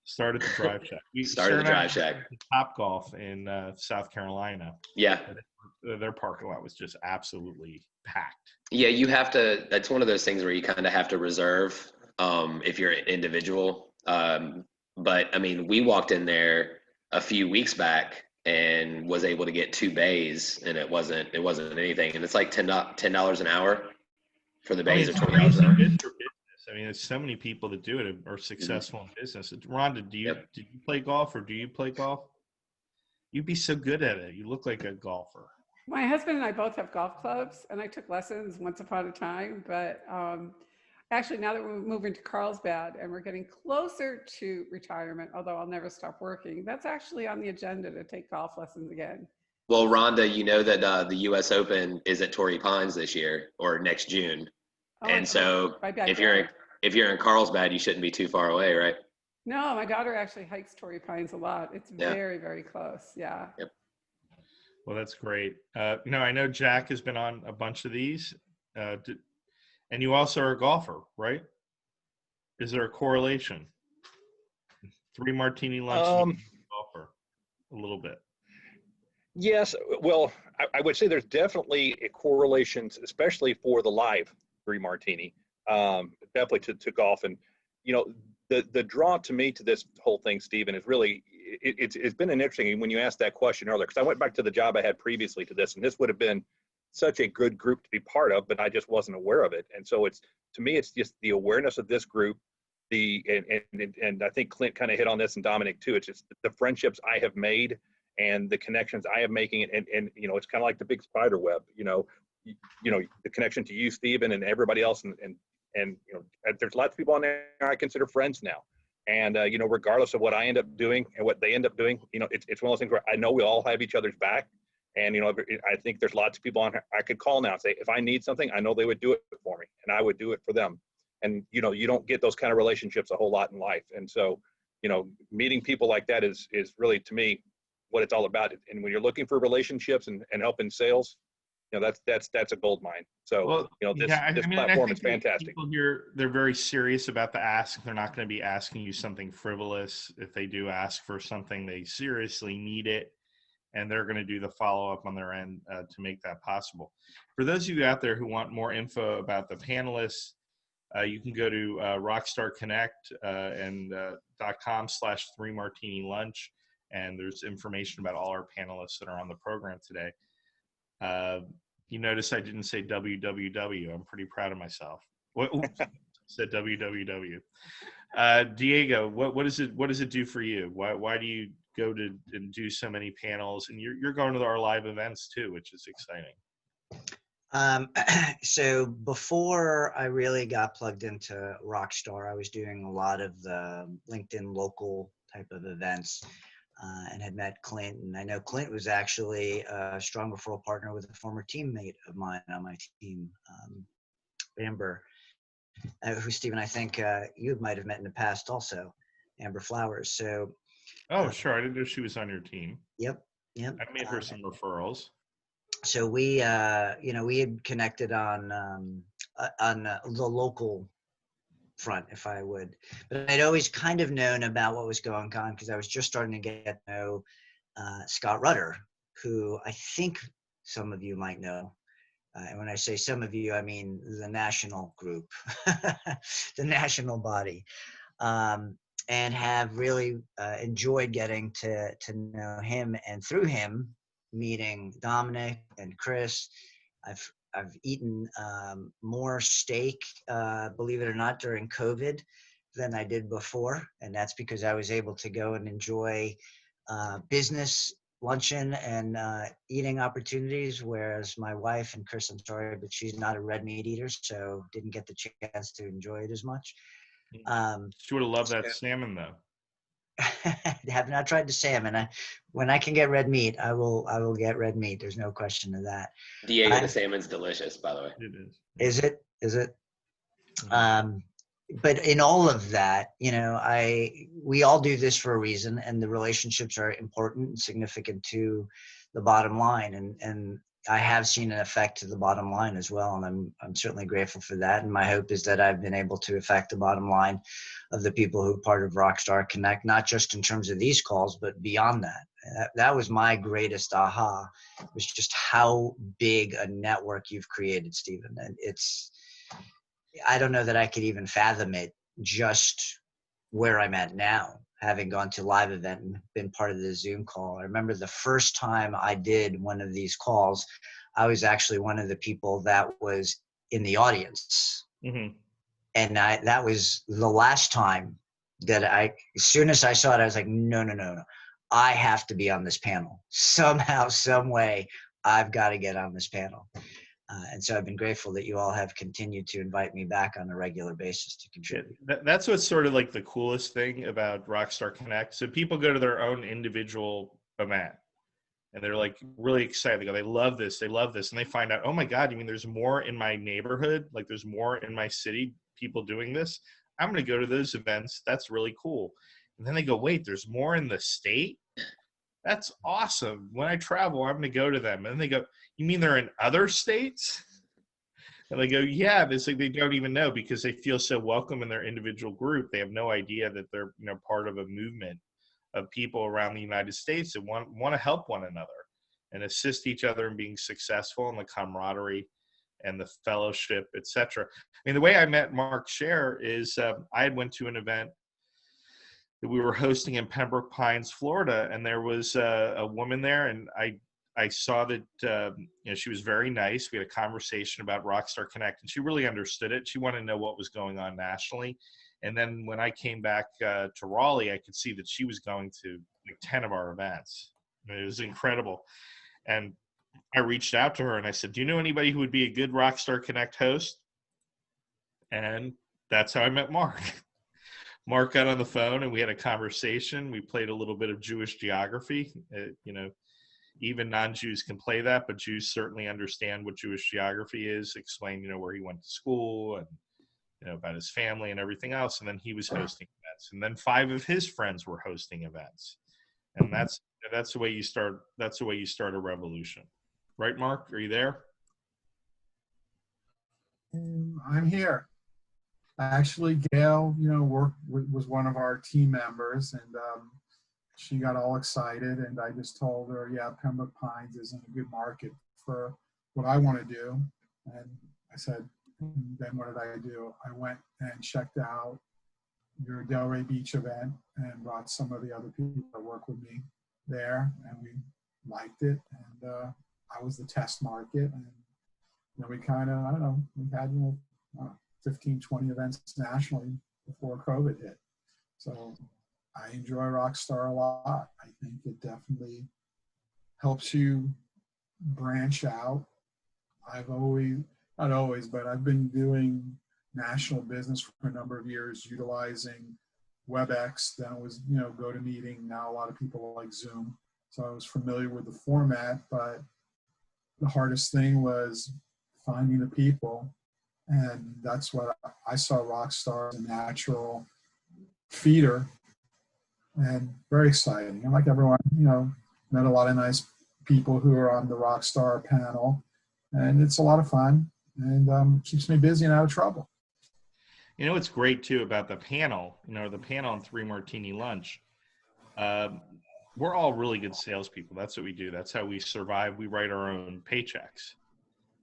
Start at the drive shack. Start at the drive shack. Top Golf in South Carolina. Yeah. their parking lot was just absolutely packed. Yeah, you have to. That's one of those things where you kind of have to reserve if you're an individual. But I mean, we walked in there a few weeks back and was able to get 2 bays, and it wasn't anything. And it's like $10 an hour for the bays, or $20 an hour. Good for business. I mean, there's so many people that do it are successful in business. Rhonda, did you play golf, or do you play golf? You'd be so good at it. You look like a golfer. My husband and I both have golf clubs, and I took lessons once upon a time, but actually now that we're moving to Carlsbad and we're getting closer to retirement, although I'll never stop working, that's actually on the agenda to take golf lessons again. Well, Rhonda, you know that the U.S. Open is at Torrey Pines this year, or next June. Oh, and so if you're in Carlsbad, you shouldn't be too far away, right? No, my daughter actually hikes Torrey Pines a lot. It's very, very close. Yeah. Yep. Well, that's great. I know Jack has been on a bunch of these. And you also are a golfer, right? Is there a correlation? 3 martini lunch golfer, a little bit. Yes. Well, I would say there's definitely a correlation, especially for the live 3 martini, definitely to golf. And, the draw to me to this whole thing, Stephen, is really, it's been an interesting, when you asked that question earlier, because I went back to the job I had previously to this, and this would have been such a good group to be part of, but I just wasn't aware of it. And so to me, it's just the awareness of this group, and I think Clint kind of hit on this, and Domenic too. It's just the friendships I have made and the connections I am making, and it's kind of like the big spider web, the connection to you, Stephen, and everybody else, and there's lots of people on there I consider friends now. And regardless of what I end up doing and what they end up doing, it's one of those things where I know we all have each other's back. And, I think there's lots of people on here I could call now and say, if I need something, I know they would do it for me, and I would do it for them. And, you don't get those kind of relationships a whole lot in life. And so, meeting people like that is really, to me, what it's all about. And when you're looking for relationships and helping sales, that's a gold mine. So, this platform is fantastic. People here, they're very serious about the ask. They're not going to be asking you something frivolous. If they do ask for something, they seriously need it. And they're going to do the follow-up on their end to make that possible. For those of you out there who want more info about the panelists, you can go to Rockstar Connect and .com/3 martini lunch, and there's information about all our panelists that are on the program today. You notice I didn't say www. I'm pretty proud of myself. Oops, I said www. Diego, what does it do for you? Why do you go to and do so many panels, and you're going to our live events too, which is exciting? So before I really got plugged into Rockstar, I was doing a lot of the LinkedIn local type of events, and had met Clint. And I know Clint was actually a strong referral partner with a former teammate of mine on my team, Amber, who, Stephen, I think you might have met in the past also, Amber Flowers. So. Oh, sure. I didn't know she was on your team. Yep. I made her some referrals. So we had connected on the local front, if I would. But I'd always kind of known about what was going on because I was just starting to get to know Scott Rutter, who I think some of you might know. And when I say some of you, I mean the national group, the national body. And have really enjoyed getting to know him, and through him meeting Domenic and Chris. I've eaten more steak, believe it or not, during COVID than I did before, and that's because I was able to go and enjoy business luncheon and eating opportunities, whereas my wife, and Chris, I'm sorry, but she's not a red meat eater, so didn't get the chance to enjoy it as much. She would have loved that salmon, though. I have not tried the salmon. When I can get red meat, I will get red meat. There's no question of that. Diego, the salmon's delicious, by the way. It is. Is it? But in all of that, we all do this for a reason, and the relationships are important and significant to the bottom line. And I have seen an effect to the bottom line as well, and I'm certainly grateful for that. And my hope is that I've been able to affect the bottom line of the people who are part of Rockstar Connect, not just in terms of these calls, but beyond that. That was my greatest aha. It was just how big a network you've created, Stephen. And I don't know that I could even fathom it just where I'm at now, having gone to live event and been part of the Zoom call. I remember the first time I did one of these calls, I was actually one of the people that was in the audience. Mm-hmm. And that was the last time that as soon as I saw it, I was like, no. I have to be on this panel. Somehow, some way, I've got to get on this panel. And so I've been grateful that you all have continued to invite me back on a regular basis to contribute. That's what's sort of like the coolest thing about Rockstar Connect. So people go to their own individual event and they're like really excited. They go, they love this. And they find out, oh my God, you mean there's more in my neighborhood? Like there's more in my city, people doing this. I'm going to go to those events. That's really cool. And then they go, wait, there's more in the state? That's awesome. When I travel, I'm going to go to them. And then they go, you mean they're in other states? And they go, yeah. It's like they don't even know because they feel so welcome in their individual group. They have no idea that they're part of a movement of people around the United States that want to help one another and assist each other in being successful, and the camaraderie and the fellowship, etc. I mean, the way I met Mark Sher is I had went to an event that we were hosting in Pembroke Pines, Florida, and there was a woman there, and I saw that she was very nice. We had a conversation about Rockstar Connect, and she really understood it. She wanted to know what was going on nationally. And then when I came back to Raleigh, I could see that she was going to like 10 of our events. It was incredible. And I reached out to her and I said, do you know anybody who would be a good Rockstar Connect host? And that's how I met Mark. Mark got on the phone and we had a conversation. We played a little bit of Jewish geography. Even non-Jews can play that, but Jews certainly understand what Jewish geography is, explain, where he went to school and, about his family and everything else. And then he was hosting events. And then 5 of his friends were hosting events. And that's the way you start. That's the way you start a revolution. Right, Mark? Are you there? I'm here. Actually, Gail, was one of our team members, and she got all excited, and I just told her, yeah, Pembroke Pines isn't a good market for what I want to do. And I said, then what did I do? I went and checked out your Delray Beach event and brought some of the other people that work with me there, and we liked it. And I was the test market, and we kind of, I don't know, we had 15, 20 events nationally before COVID hit. So I enjoy Rockstar a lot. I think it definitely helps you branch out. Not always, but I've been doing national business for a number of years, utilizing WebEx. Then it was, GoToMeeting. Now a lot of people like Zoom. So I was familiar with the format, but the hardest thing was finding the people. And that's what I saw Rockstar as a natural feeder, and very exciting. And like everyone, met a lot of nice people who are on the Rockstar panel, and it's a lot of fun, and keeps me busy and out of trouble. What's great too about the panel, the panel on 3 Martini Lunch, we're all really good salespeople. That's what we do. That's how we survive. We write our own paychecks.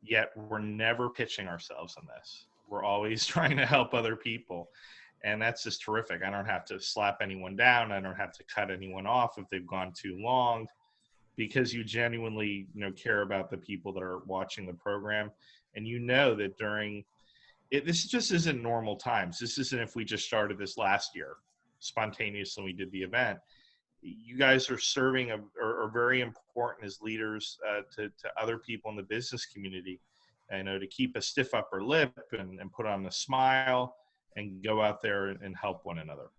Yet we're never pitching ourselves in this. We're always trying to help other people. And that's just terrific. I don't have to slap anyone down. I don't have to cut anyone off if they've gone too long, because you genuinely, care about the people that are watching the program. And that during it, this just isn't normal times. This isn't if we just started this last year, spontaneously we did the event. You guys are serving are very important as leaders to other people in the business community, to keep a stiff upper lip and put on a smile and go out there and help one another.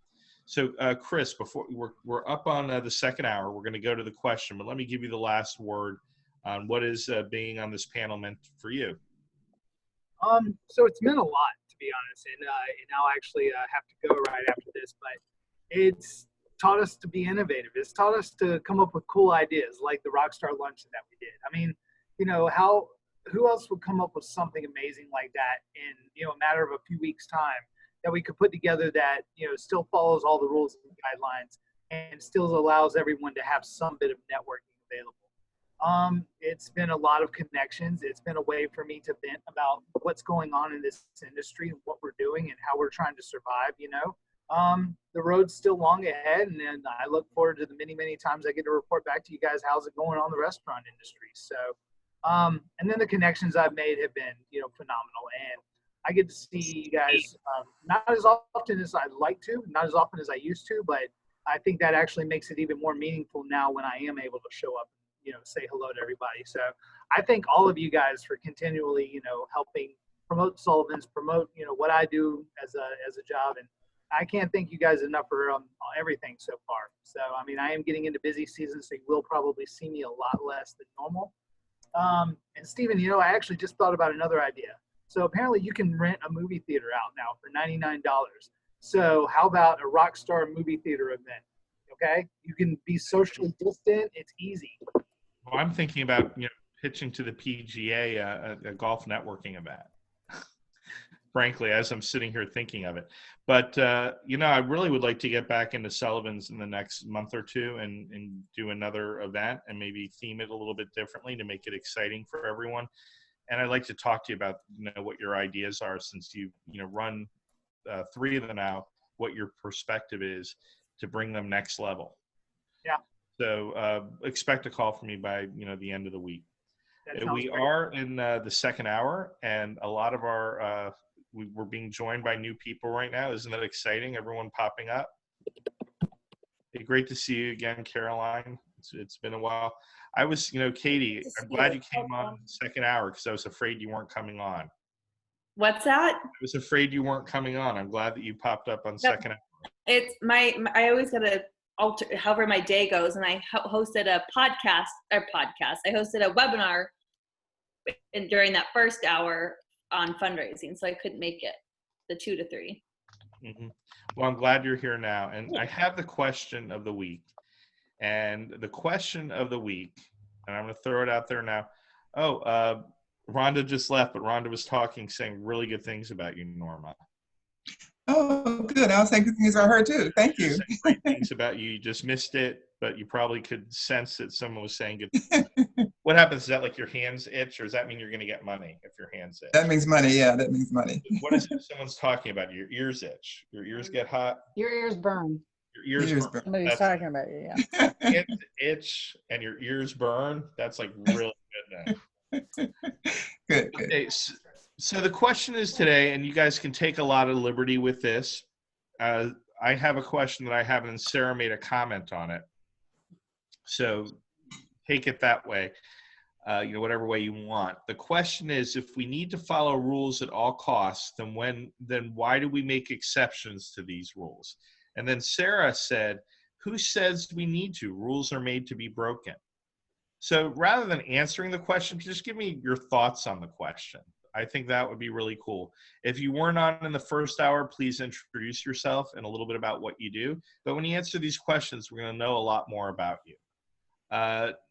So Chris, before we're up on the second hour, we're going to go to the question, but let me give you the last word on what is being on this panel meant for you. So it's meant a lot, to be honest, and I'll actually have to go right after this, but it's taught us to be innovative. It's taught us to come up with cool ideas like the Rockstar luncheon that we did. I mean, who else would come up with something amazing like that in, a matter of a few weeks' time that we could put together that, still follows all the rules and guidelines, and still allows everyone to have some bit of networking available. It's been a lot of connections. It's been a way for me to vent about what's going on in this industry and what we're doing and how we're trying to survive, you know. The road's still long ahead, and then I look forward to the many, many times I get to report back to you guys how's it going on the restaurant industry. So, and then the connections I've made have been, you know, phenomenal. And I get to see you guys not as often as I'd like to, not as often as I used to, but I think that actually makes it even more meaningful now when I am able to show up, you know, say hello to everybody. So I thank all of you guys for continually, you know, helping promote Sullivan's, promote, you know, what I do as a job. And I can't thank you guys enough for everything so far. So, I mean, I am getting into busy season, so you will probably see me a lot less than normal. And Stephen, you know, I actually just thought about another idea. So apparently you can rent a movie theater out now for $99. So how about a Rockstar movie theater event? Okay, you can be socially distant. It's easy. Well, I'm thinking about, you know, pitching to the PGA a golf networking event. Frankly, as I'm sitting here thinking of it, but you know, I really would like to get back into Sullivan's in the next month or two and do another event and maybe theme it a little bit differently to make it exciting for everyone. And I'd like to talk to you about, you know, what your ideas are, since you know, run 3 of them now, what your perspective is to bring them next level. Yeah. So expect a call from me by, you know, the end of the week. We great. are in the second hour, and a lot of our we're being joined by new people right now. Isn't that exciting? Everyone popping up. Hey, great to see you again, Caroline. It's been a while. I was, you know, Katie, I'm glad you came on the second hour because I was afraid you weren't coming on. What's that? I was afraid you weren't coming on. I'm glad that you popped up on second hour. It's my I always gotta alter however my day goes, and I hosted a podcast. I hosted a webinar during that first hour on fundraising, so I couldn't make it the 2 to 3. Mm-hmm. Well, I'm glad you're here now, and I have the question of the week. And the question of the week, and I'm going to throw it out there now. Rhonda just left, but Rhonda was talking, saying really good things about you, Norma. Oh, good. I'll say good things about her too. Thank you. Great things about you. You just missed it, but you probably could sense that someone was saying good things. What happens? Is that like your hands itch, or does that mean you're going to get money if your hands itch? That means money. Yeah, that means money. What is it someone's talking about? Your ears itch. Your ears get hot. Your ears burn. Your ears burn. Somebody's talking about you, yeah. Hands itch and your ears burn. That's like really good then. Good. Okay, so the question is today, and you guys can take a lot of liberty with this. I have a question that I have, and Sarah made a comment on it. So take it that way, you know, whatever way you want. The question is, if we need to follow rules at all costs, then why do we make exceptions to these rules? And then Sarah said, who says we need to? Rules are made to be broken. So rather than answering the question, just give me your thoughts on the question. I think that would be really cool. If you weren't on in the first hour, please introduce yourself and a little bit about what you do. But when you answer these questions, we're going to know a lot more about you.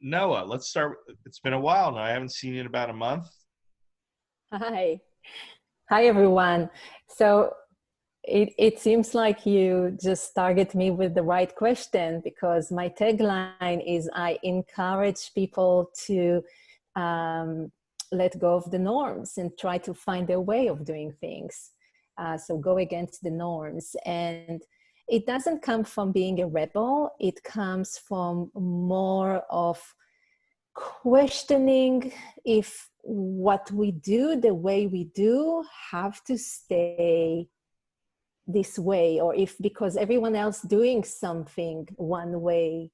Noah, let's start. It's been a while now. I haven't seen you in about a month. Hi everyone. So it seems like you just target me with the right question, because my tagline is I encourage people to let go of the norms and try to find their way of doing things. So go against the norms. And it doesn't come from being a rebel. It comes from more of questioning if what we do, the way we do, have to stay this way, or if because everyone else doing something one way,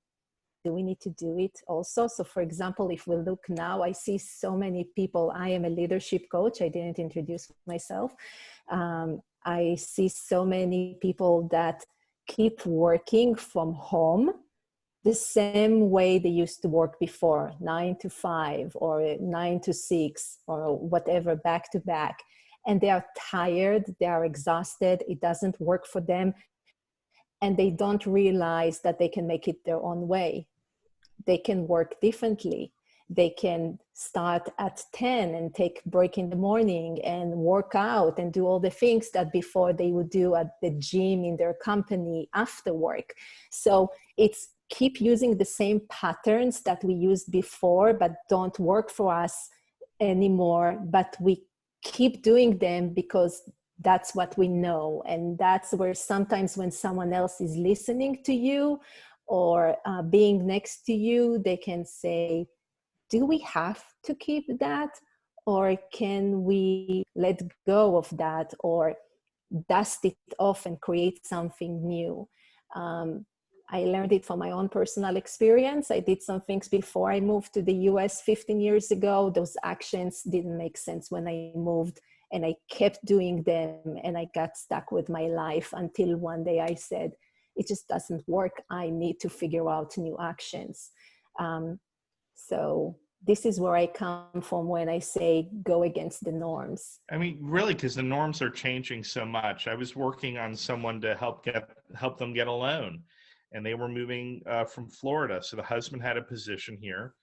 do we need to do it also? So for example, if we look now, I see so many people. I am a leadership coach. I didn't introduce myself. I see so many people that keep working from home the same way they used to work before, 9 to 5 or 9 to 6 or whatever, back to back. And they are tired, they are exhausted, it doesn't work for them. And they don't realize that they can make it their own way. They can work differently. They can start at 10 and take a break in the morning and work out and do all the things that before they would do at the gym in their company after work. So it's keep using the same patterns that we used before but don't work for us anymore, but we keep doing them because that's what we know. And that's where sometimes when someone else is listening to you or being next to you, they can say, do we have to keep that? Or can we let go of that or dust it off and create something new? I learned it from my own personal experience. I did some things before I moved to the US 15 years ago. Those actions didn't make sense when I moved, and I kept doing them, and I got stuck with my life until one day I said, it just doesn't work. I need to figure out new actions. So this is where I come from when I say go against the norms. I mean, really, because the norms are changing so much. I was working on someone to help them get a loan, and they were moving from Florida. So the husband had a position here,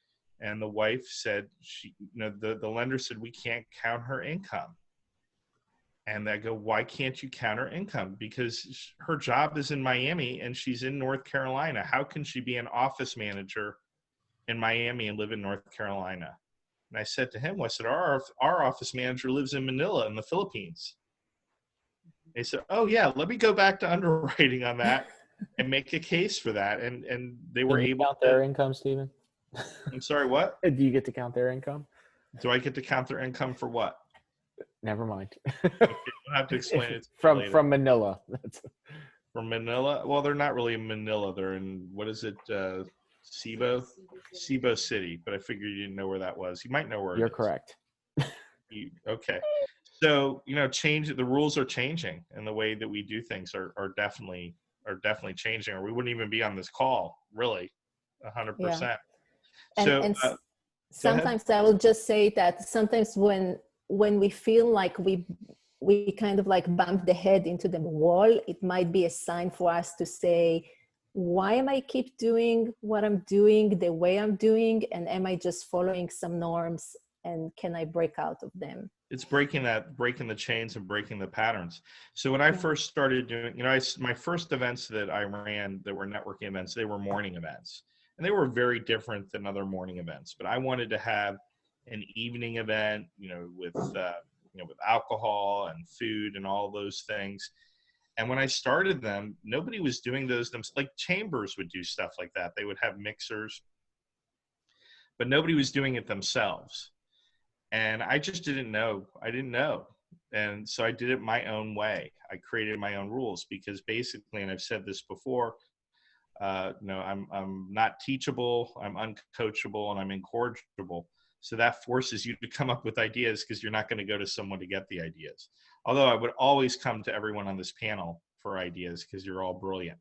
and the wife said, the lender said, we can't count her income. And I go, why can't you count her income? Because her job is in Miami and she's in North Carolina. How can she be an office manager in Miami and live in North Carolina? And I said to him, I said, our office manager lives in Manila in the Philippines. They said, oh yeah, let me go back to underwriting on that and make a case for that. And they were able to count their income, Stephen? I'm sorry, what? Do you get to count their income? Do I get to count their income for what? Never mind. Okay, you'll have to explain it from Manila. From Manila? Well, they're not really in Manila. They're in, what is it, Cebu City. But I figured you didn't know where that was. You might know where. You're correct. Okay. So, the rules are changing, and the way that we do things are definitely changing, or we wouldn't even be on this call, really, 100%. Yeah. So and sometimes I will just say that sometimes when we feel like we kind of like bump the head into the wall, it might be a sign for us to say, why am I keep doing what I'm doing the way I'm doing? And am I just following some norms, and can I break out of them? It's breaking the chains and breaking the patterns. So when I first started doing, my first events that I ran that were networking events, they were morning events, and they were very different than other morning events. But I wanted to have an evening event, with alcohol and food and all those things. And when I started them, nobody was doing those. Like Chambers would do stuff like that. They would have mixers, but nobody was doing it themselves. And I just didn't know. I didn't know. And so I did it my own way. I created my own rules because basically, and I've said this before, I'm not teachable, I'm uncoachable, and I'm incorrigible. So that forces you to come up with ideas because you're not going to go to someone to get the ideas. Although I would always come to everyone on this panel for ideas because you're all brilliant.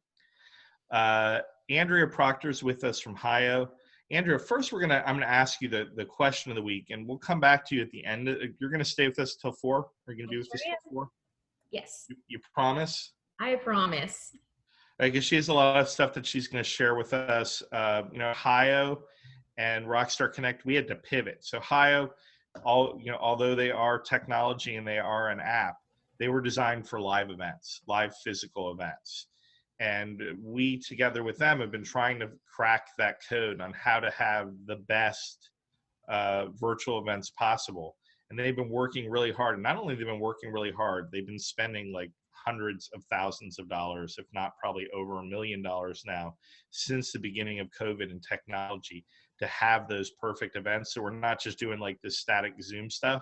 Andraea Proctor's with us from Ohio. Andraea, first I'm going to ask you the question of the week, and we'll come back to you at the end. You're going to stay with us till 4? Are you going to be with us till 4? Yes. You promise? I promise. Because she has a lot of stuff that she's going to share with us. Ohio and Rockstar Connect, we had to pivot. So Ohio, although they are technology and they are an app, they were designed for live events, live physical events. And we, together with them, have been trying to crack that code on how to have the best virtual events possible. And they've been working really hard. And not only have they been working really hard, they've been spending like hundreds of thousands of dollars, if not probably over $1 million now, since the beginning of COVID and technology to have those perfect events. So we're not just doing like this static Zoom stuff.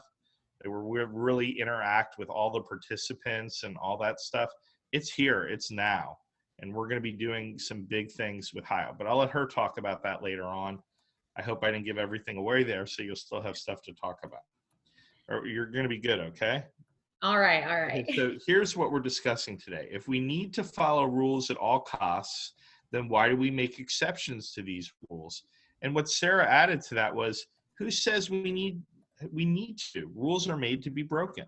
We really interact with all the participants and all that stuff. It's here, it's now. And we're going to be doing some big things with Ohio, but I'll let her talk about that later on. I hope I didn't give everything away there, so you'll still have stuff to talk about. Or you're going to be good, okay? All right, all right. Okay, so here's what we're discussing today. If we need to follow rules at all costs, then why do we make exceptions to these rules? And what Sarah added to that was, who says we need to? Rules are made to be broken.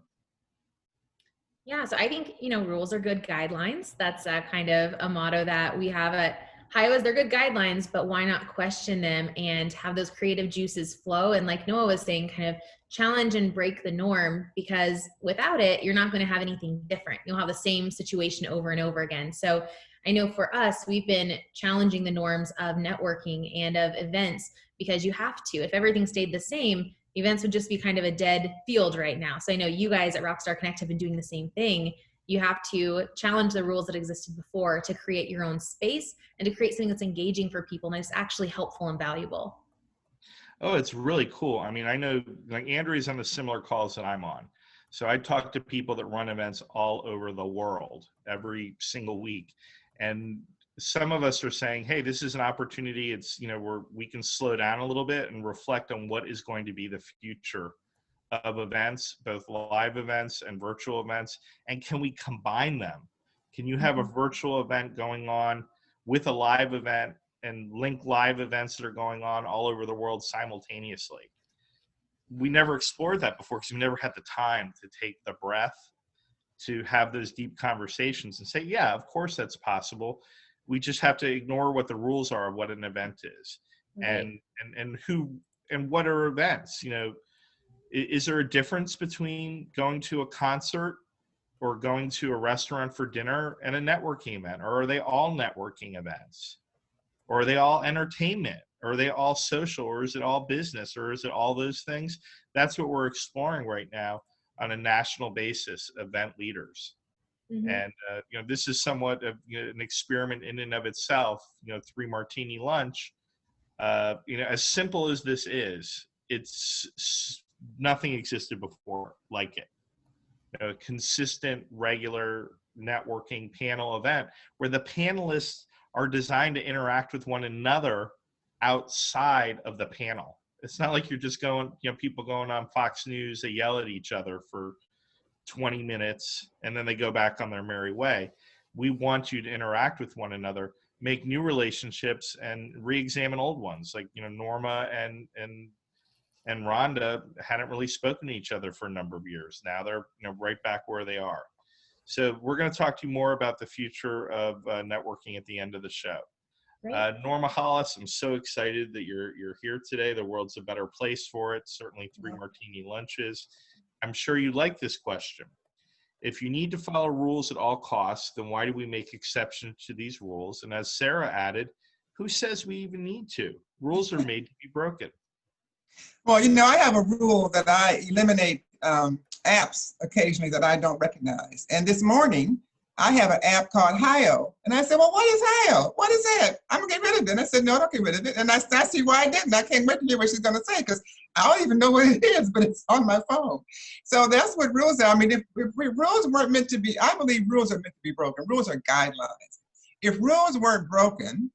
Yeah, so I think, rules are good guidelines. That's kind of a motto that we have at HIOs, they're good guidelines, but why not question them and have those creative juices flow? And like Noah was saying, kind of challenge and break the norm, because without it, you're not going to have anything different. You'll have the same situation over and over again. So I know for us, we've been challenging the norms of networking and of events, because you have to. If everything stayed the same, events would just be kind of a dead field right now. So I know you guys at Rockstar Connect have been doing the same thing. You have to challenge the rules that existed before to create your own space and to create something that's engaging for people and it's actually helpful and valuable. Oh, it's really cool. I mean, I know like Andrea's on the similar calls that I'm on. So I talk to people that run events all over the world every single week. And some of us are saying, hey, this is an opportunity. It's, you know, we can slow down a little bit and reflect on what is going to be the future of events, both live events and virtual events. And can we combine them? Can you have a virtual event going on with a live event and link live events that are going on all over the world simultaneously? We never explored that before because we never had the time to take the breath to have those deep conversations and say, yeah, of course that's possible. We just have to ignore what the rules are of what an event is. Right. and who and what are events. You know, is there a difference between going to a concert or going to a restaurant for dinner and a networking event? Or are they all networking events? Or are they all entertainment? Or are they all social? Or is it all business? Or is it all those things? That's what we're exploring right now on a national basis, event leaders. Mm-hmm. And, you know, this is somewhat of, you know, an experiment in and of itself, you know, 3 Martini lunch. You know, as simple as this is, it's nothing existed before like it. You know, a consistent, regular networking panel event where the panelists are designed to interact with one another outside of the panel. It's not like you're just going, you know, people going on Fox News, they yell at each other for 20 minutes and then they go back on their merry way. We want you to interact with one another, make new relationships and re-examine old ones. Like, you know, Norma and Rhonda hadn't really spoken to each other for a number of years. Now they're, you know, right back where they are. So we're going to talk to you more about the future of networking at the end of the show. Norma, Hollis, I'm so excited that you're here today. The world's a better place for it. Certainly 3 Martini lunches. I'm sure you like this question. If you need to follow rules at all costs, then why do we make exceptions to these rules? And as Sarah added, who says we even need to? Rules are made to be broken. Well, you know, I have a rule that I eliminate apps occasionally that I don't recognize. And this morning, I have an app called HIO. And I said, well, what is HIO? What is that? I'm going to get rid of it. And I said, no, don't get rid of it. And I see why I didn't. I can't wait to hear what she's going to say because I don't even know what it is, but it's on my phone. So that's what rules are. I mean, if rules weren't meant to be, I believe rules are meant to be broken. Rules are guidelines. If rules weren't broken,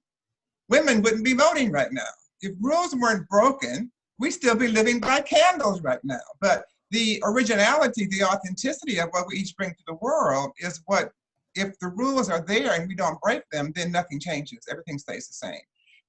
women wouldn't be voting right now. If rules weren't broken, we'd still be living by candles right now. But the originality, the authenticity of what we each bring to the world is what, if the rules are there and we don't break them, then nothing changes. Everything stays the same.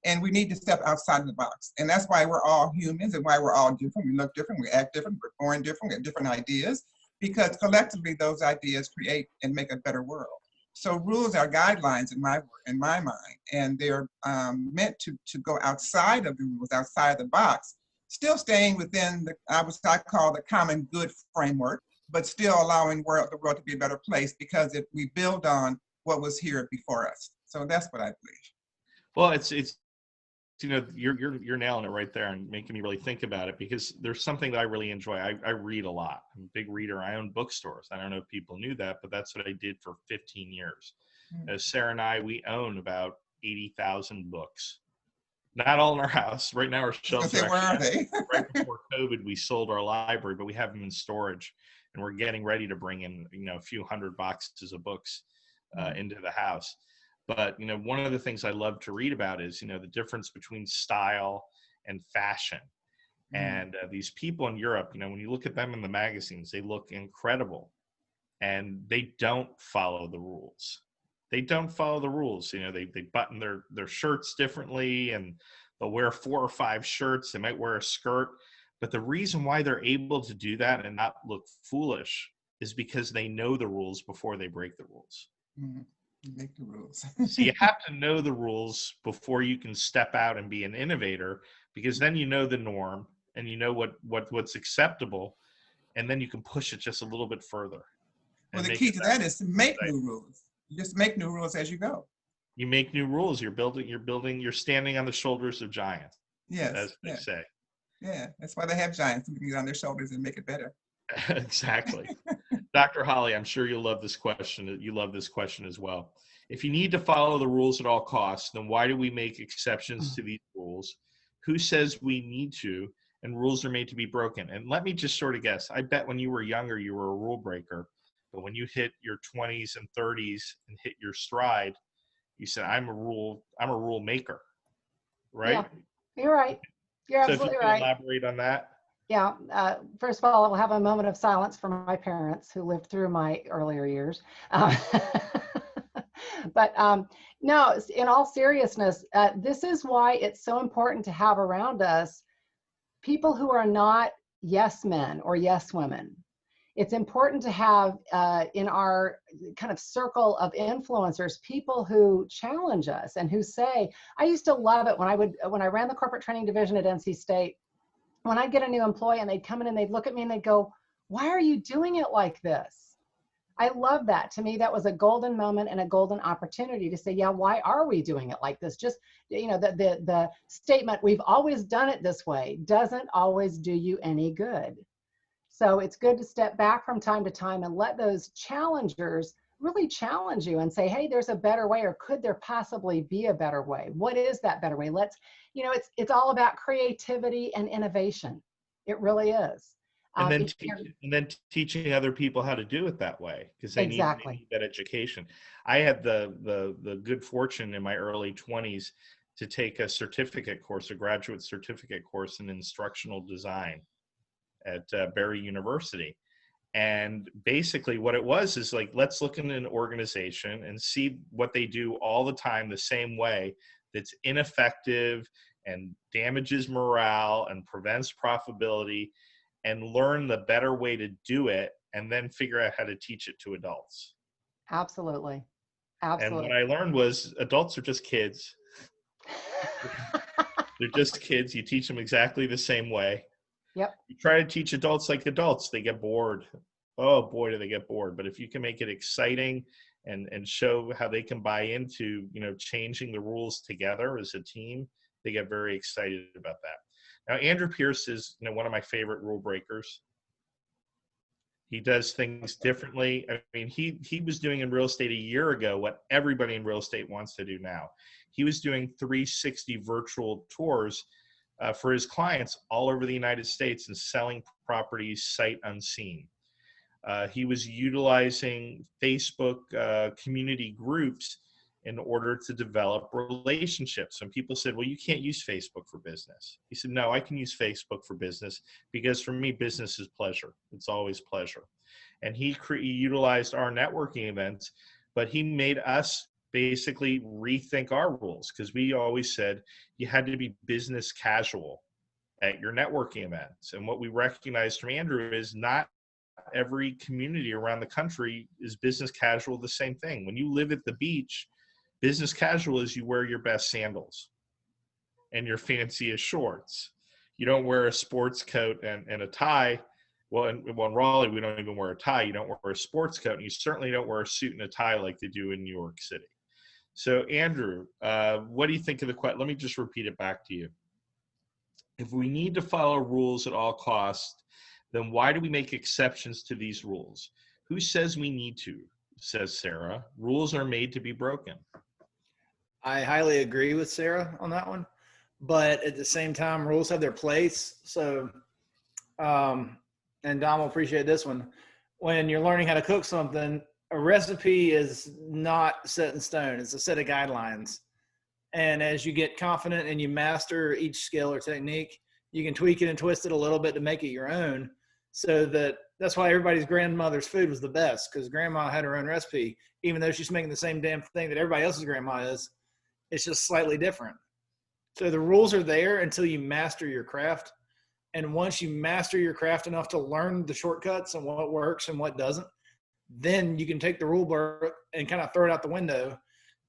And we need to step outside of the box. And that's why we're all humans and why we're all different. We look different, we act different, we're born different, we have different ideas, because collectively those ideas create and make a better world. So rules are guidelines in my mind, and they're meant to go outside of the rules, outside the box, still staying within I call the common good framework, but still allowing the world to be a better place because we build on what was here before us. So that's what I believe. Well, it's you know, you're nailing it right there and making me really think about it, because there's something that I really enjoy. I read a lot. I'm a big reader. I own bookstores. I don't know if people knew that, but that's what I did for 15 years. Sarah and I, we own about 80,000 books. Not all in our house. Right now our shelves are actually, right before COVID, we sold our library, but we have them in storage. And we're getting ready to bring in, you know, a few hundred boxes of books into the house. But, you know, one of the things I love to read about is, you know, the difference between style and fashion. And these people in Europe, you know, when you look at them in the magazines, they look incredible. And they don't follow the rules. They don't follow the rules. You know, they button their shirts differently, and they'll wear 4 or 5 shirts. They might wear a skirt. But the reason why they're able to do that and not look foolish is because they know the rules before they break the rules. You make the rules. So you have to know the rules before you can step out and be an innovator, because then you know the norm and you know what's acceptable, and then you can push it just a little bit further. Well, the key to that is to make new rules. You just make new rules as you go. You make new rules. You're standing on the shoulders of giants. Yes. As they say. Yeah, that's why they have giants, who can get on their shoulders and make it better. Exactly. Dr. Holly, I'm sure you'll love this question. You love this question as well. If you need to follow the rules at all costs, then why do we make exceptions to these rules? Who says we need to? And rules are made to be broken. And let me just sort of guess. I bet when you were younger, you were a rule breaker. But when you hit your 20s and 30s and hit your stride, you said, I'm a rule maker. Right? Yeah, you're right. You're so absolutely if you right. Elaborate on that. Yeah. First of all, I'll have a moment of silence for my parents who lived through my earlier years. But no, in all seriousness, this is why it's so important to have around us people who are not yes men or yes women. It's important to have in our kind of circle of influencers, people who challenge us and who say, I used to love it when I ran the corporate training division at NC State, when I'd get a new employee and they'd come in and they'd look at me and they'd go, why are you doing it like this? I love that. To me, that was a golden moment and a golden opportunity to say, yeah, why are we doing it like this? Just, the statement, we've always done it this way, doesn't always do you any good. So it's good to step back from time to time and let those challengers really challenge you and say, hey, there's a better way, or could there possibly be a better way? What is that better way? It's all about creativity and innovation. It really is. And then teaching other people how to do it that way, because they need that education. I had the good fortune in my early 20s to take a graduate certificate course in instructional design at Barry University. And basically what it was is like, let's look in an organization and see what they do all the time the same way, that's ineffective and damages morale and prevents profitability, and learn the better way to do it, and then figure out how to teach it to adults. Absolutely. And what I learned was adults are just kids. They're just kids. You teach them exactly the same way. Yep. You try to teach adults like adults, they get bored. Oh boy, do they get bored. But if you can make it exciting and show how they can buy into, changing the rules together as a team, they get very excited about that. Now, Andrew Pierce is, one of my favorite rule breakers. He does things differently. I mean, he was doing in real estate a year ago what everybody in real estate wants to do now. He was doing 360 virtual tours for his clients all over the United States and selling properties sight unseen. He was utilizing Facebook community groups in order to develop relationships. And people said, well, you can't use Facebook for business. He said, no, I can use Facebook for business, because for me, business is pleasure. It's always pleasure. And he utilized our networking events, but he made us basically rethink our rules, because we always said you had to be business casual at your networking events. And what we recognized from Andrew is not every community around the country is business casual the same thing. When you live at the beach, business casual is you wear your best sandals and your fanciest shorts. You don't wear a sports coat and a tie. Well, in Raleigh, we don't even wear a tie. You don't wear a sports coat, and you certainly don't wear a suit and a tie like they do in New York City. So, Andrew, what do you think of the question? Let me just repeat it back to you. If we need to follow rules at all costs, then why do we make exceptions to these rules? Who says we need to? Says Sarah. Rules are made to be broken. I highly agree with Sarah on that one, but at the same time, rules have their place. So, and Dom will appreciate this one. When you're learning how to cook something, a recipe is not set in stone. It's a set of guidelines. And as you get confident and you master each skill or technique, you can tweak it and twist it a little bit to make it your own. So that's why everybody's grandmother's food was the best, because grandma had her own recipe, even though she's making the same damn thing that everybody else's grandma is. It's just slightly different. So the rules are there until you master your craft. And once you master your craft enough to learn the shortcuts and what works and what doesn't, then you can take the rule book and kind of throw it out the window,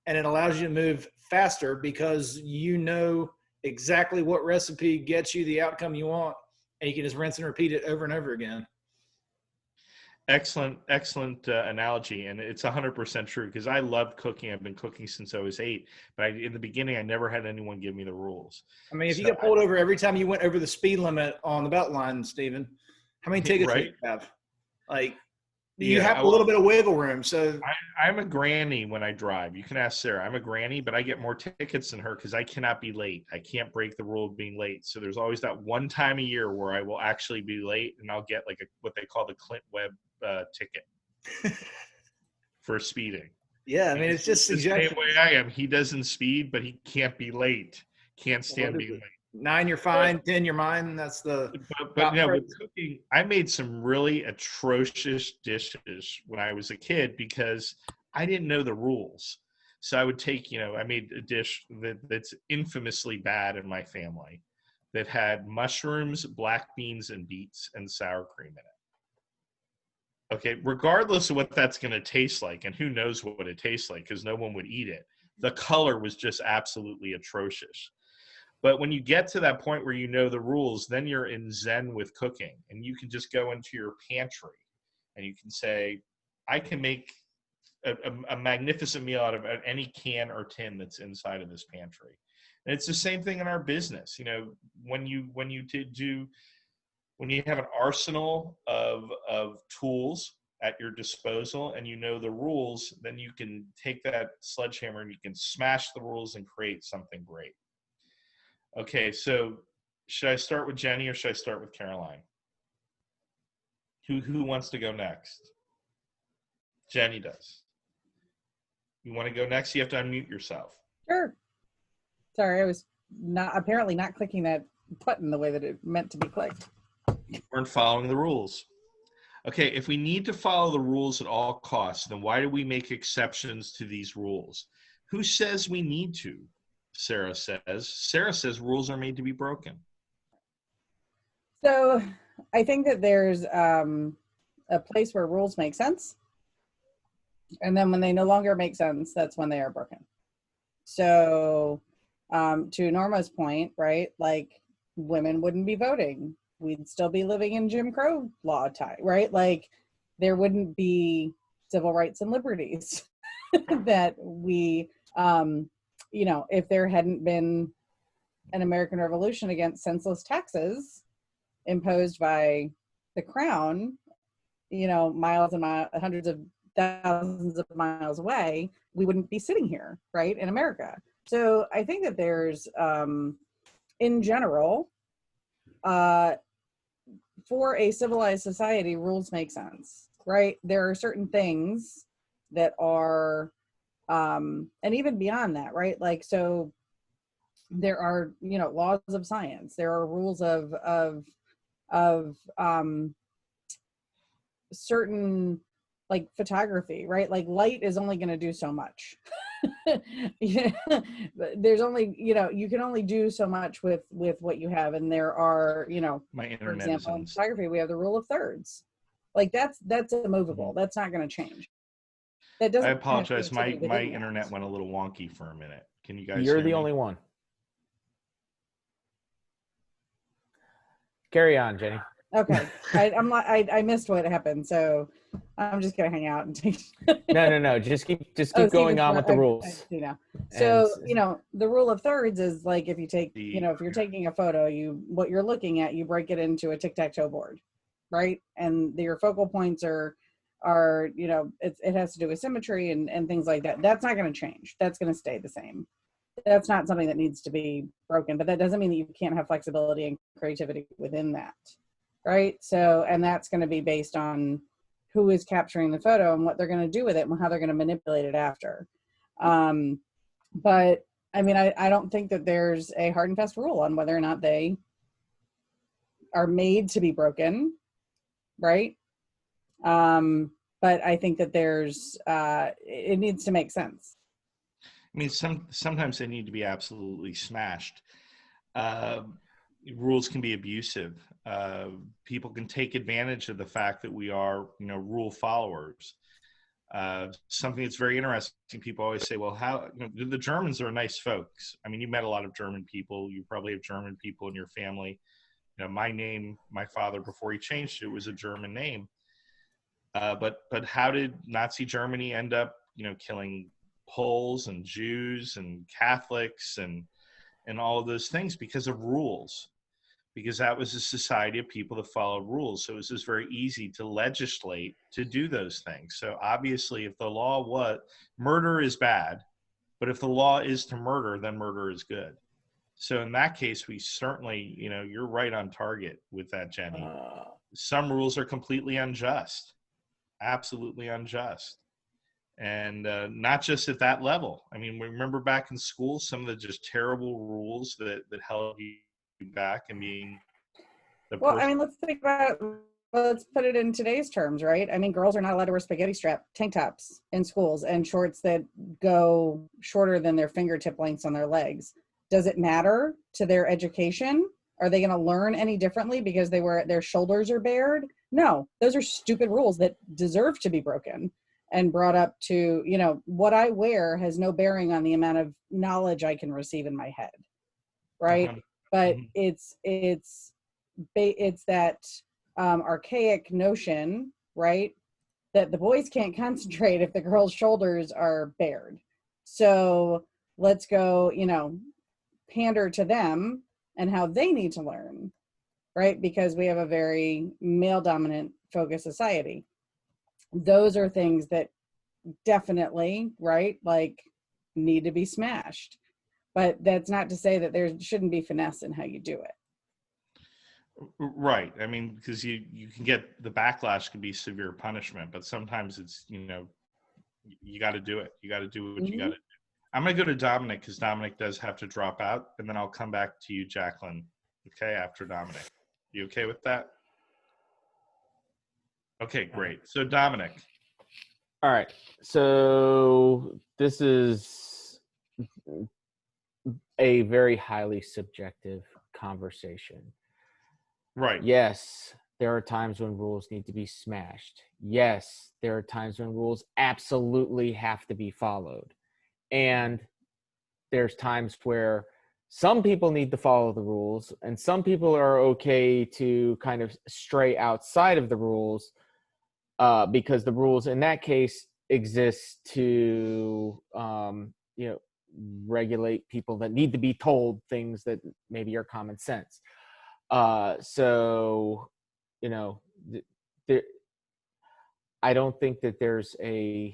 and it allows you to move faster because you know exactly what recipe gets you the outcome you want, and you can just rinse and repeat it over and over again. Excellent analogy, and it's 100% true because I love cooking. I've been cooking since I was 8, but in the beginning, I never had anyone give me the rules. I mean, if you get pulled over every time you went over the speed limit on the belt line, Stephen, how many tickets would you have? Like, you have a little bit of wiggle room. So I'm a granny when I drive. You can ask Sarah. I'm a granny, but I get more tickets than her because I cannot be late. I can't break the rule of being late. So there's always that one time a year where I will actually be late, and I'll get like what they call the Clint Webb ticket for speeding. Yeah, I mean, it's just the same way I am. He doesn't speed, but he can't be late. Can't stand being late. 9, you're fine. 10, you're mine. That's the. But with cooking, I made some really atrocious dishes when I was a kid because I didn't know the rules. So I would take, I made a dish that's infamously bad in my family that had mushrooms, black beans, and beets and sour cream in it. Okay, regardless of what that's going to taste like, and who knows what it tastes like because no one would eat it, the color was just absolutely atrocious. But when you get to that point where you know the rules, then you're in zen with cooking, and you can just go into your pantry and you can say, I can make a magnificent meal out of any can or tin that's inside of this pantry. And it's the same thing in our business. When you have an arsenal of tools at your disposal and you know the rules, then you can take that sledgehammer and you can smash the rules and create something great. Okay, so should I start with Jenny or should I start with Caroline? Who wants to go next? Jenny does. You want to go next? You have to unmute yourself. Sure. Sorry, I was apparently not clicking that button the way that it meant to be clicked. You weren't following the rules. Okay, if we need to follow the rules at all costs, then why do we make exceptions to these rules? Who says we need to? Sarah says rules are made to be broken. So I think that there's a place where rules make sense. And then when they no longer make sense, that's when they are broken. So to Norma's point, right? Like women wouldn't be voting. We'd still be living in Jim Crow law time, right? Like there wouldn't be civil rights and liberties that we, if there hadn't been an American Revolution against senseless taxes imposed by the crown, miles and miles, hundreds of thousands of miles away, we wouldn't be sitting here, right, in America. So I think that there's, in general, for a civilized society, rules make sense, right? There are certain things that are, and even beyond that, right? Like, so there are, laws of science. There are rules of certain, like photography, right? Like light is only going to do so much. There's only, you can only do so much with what you have. And there are, for example, in photography, we have the rule of thirds. Like that's immovable. That's not going to change. That doesn't. I apologize. My internet went a little wonky for a minute. Can you guys? You're the only one. Carry on, Jenny. Okay, I missed what happened, so I'm just gonna hang out and take. No. Just keep going on with the rules. So the rule of thirds is like if you take, if you're taking a photo, what you're looking at, you break it into a tic-tac-toe board, right? And your focal points are it has to do with symmetry and things like that. That's not going to change. That's going to stay the same. That's not something that needs to be broken, but that doesn't mean that you can't have flexibility and creativity within that. Right. So, and that's going to be based on who is capturing the photo and what they're going to do with it and how they're going to manipulate it after. But I mean, I don't think that there's a hard and fast rule on whether or not they are made to be broken. Right. But I think that there's, it needs to make sense. I mean, sometimes they need to be absolutely smashed. Rules can be abusive. people can take advantage of the fact that we are, rule followers. Something that's very interesting, people always say, well, how, the Germans are nice folks. I mean, you met a lot of German people. You probably have German people in your family. My name, my father, before he changed it, was a German name. But how did Nazi Germany end up, killing Poles and Jews and Catholics and all of those things? Because of rules. Because that was a society of people that followed rules. So it was just very easy to legislate to do those things. So obviously, if the law was, murder is bad, but if the law is to murder, then murder is good. So in that case, we certainly, you're right on target with that, Jenny. Some rules are completely unjust, absolutely unjust. And not just at that level. I mean, remember back in school, some of the just terrible rules that held you back and being the well, person. I mean, let's put it in today's terms, right? I mean, girls are not allowed to wear spaghetti strap tank tops in schools and shorts that go shorter than their fingertip lengths on their legs. Does it matter to their education? Are they going to learn any differently because their shoulders are bared? No, those are stupid rules that deserve to be broken and brought up to, what I wear has no bearing on the amount of knowledge I can receive in my head, right? But it's that archaic notion, right, that the boys can't concentrate if the girls' shoulders are bared. So let's go, pander to them and how they need to learn, right? Because we have a very male-dominant focused society. Those are things that definitely, right, like need to be smashed. But that's not to say that there shouldn't be finesse in how you do it. Right. I mean, because you can get, the backlash can be severe punishment, but sometimes it's, you got to do it. You got to do what you got to do. I'm going to go to Domenic because Domenic does have to drop out, and then I'll come back to you, Jacqueline, okay, after Domenic. You okay with that? Okay, great. So Domenic. All right. So this is a very highly subjective conversation. Right. Yes, there are times when rules need to be smashed. Yes, there are times when rules absolutely have to be followed. And there's times where some people need to follow the rules and some people are okay to kind of stray outside of the rules because the rules in that case exist to, regulate people that need to be told things that maybe are common sense. So, I don't think that there's an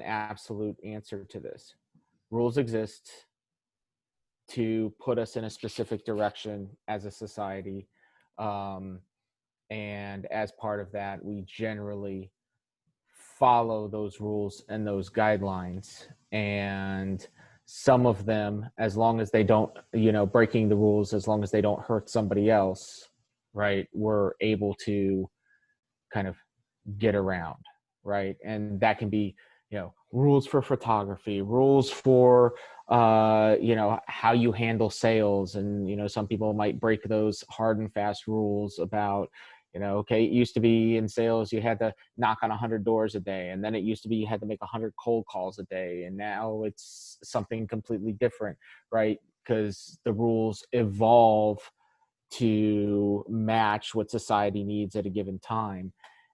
absolute answer to this. Rules exist to put us in a specific direction as a society. And as part of that, we generally follow those rules and those guidelines. And some of them, as long as they don't, breaking the rules, as long as they don't hurt somebody else, right, we're able to kind of get around, right? And that can be, rules for photography, rules for, how you handle sales. And, some people might break those hard and fast rules about, okay, it used to be in sales, you had to knock on 100 doors a day. And then it used to be you had to make 100 cold calls a day. And now it's something completely different, right? Because the rules evolve to match what society needs at a given time.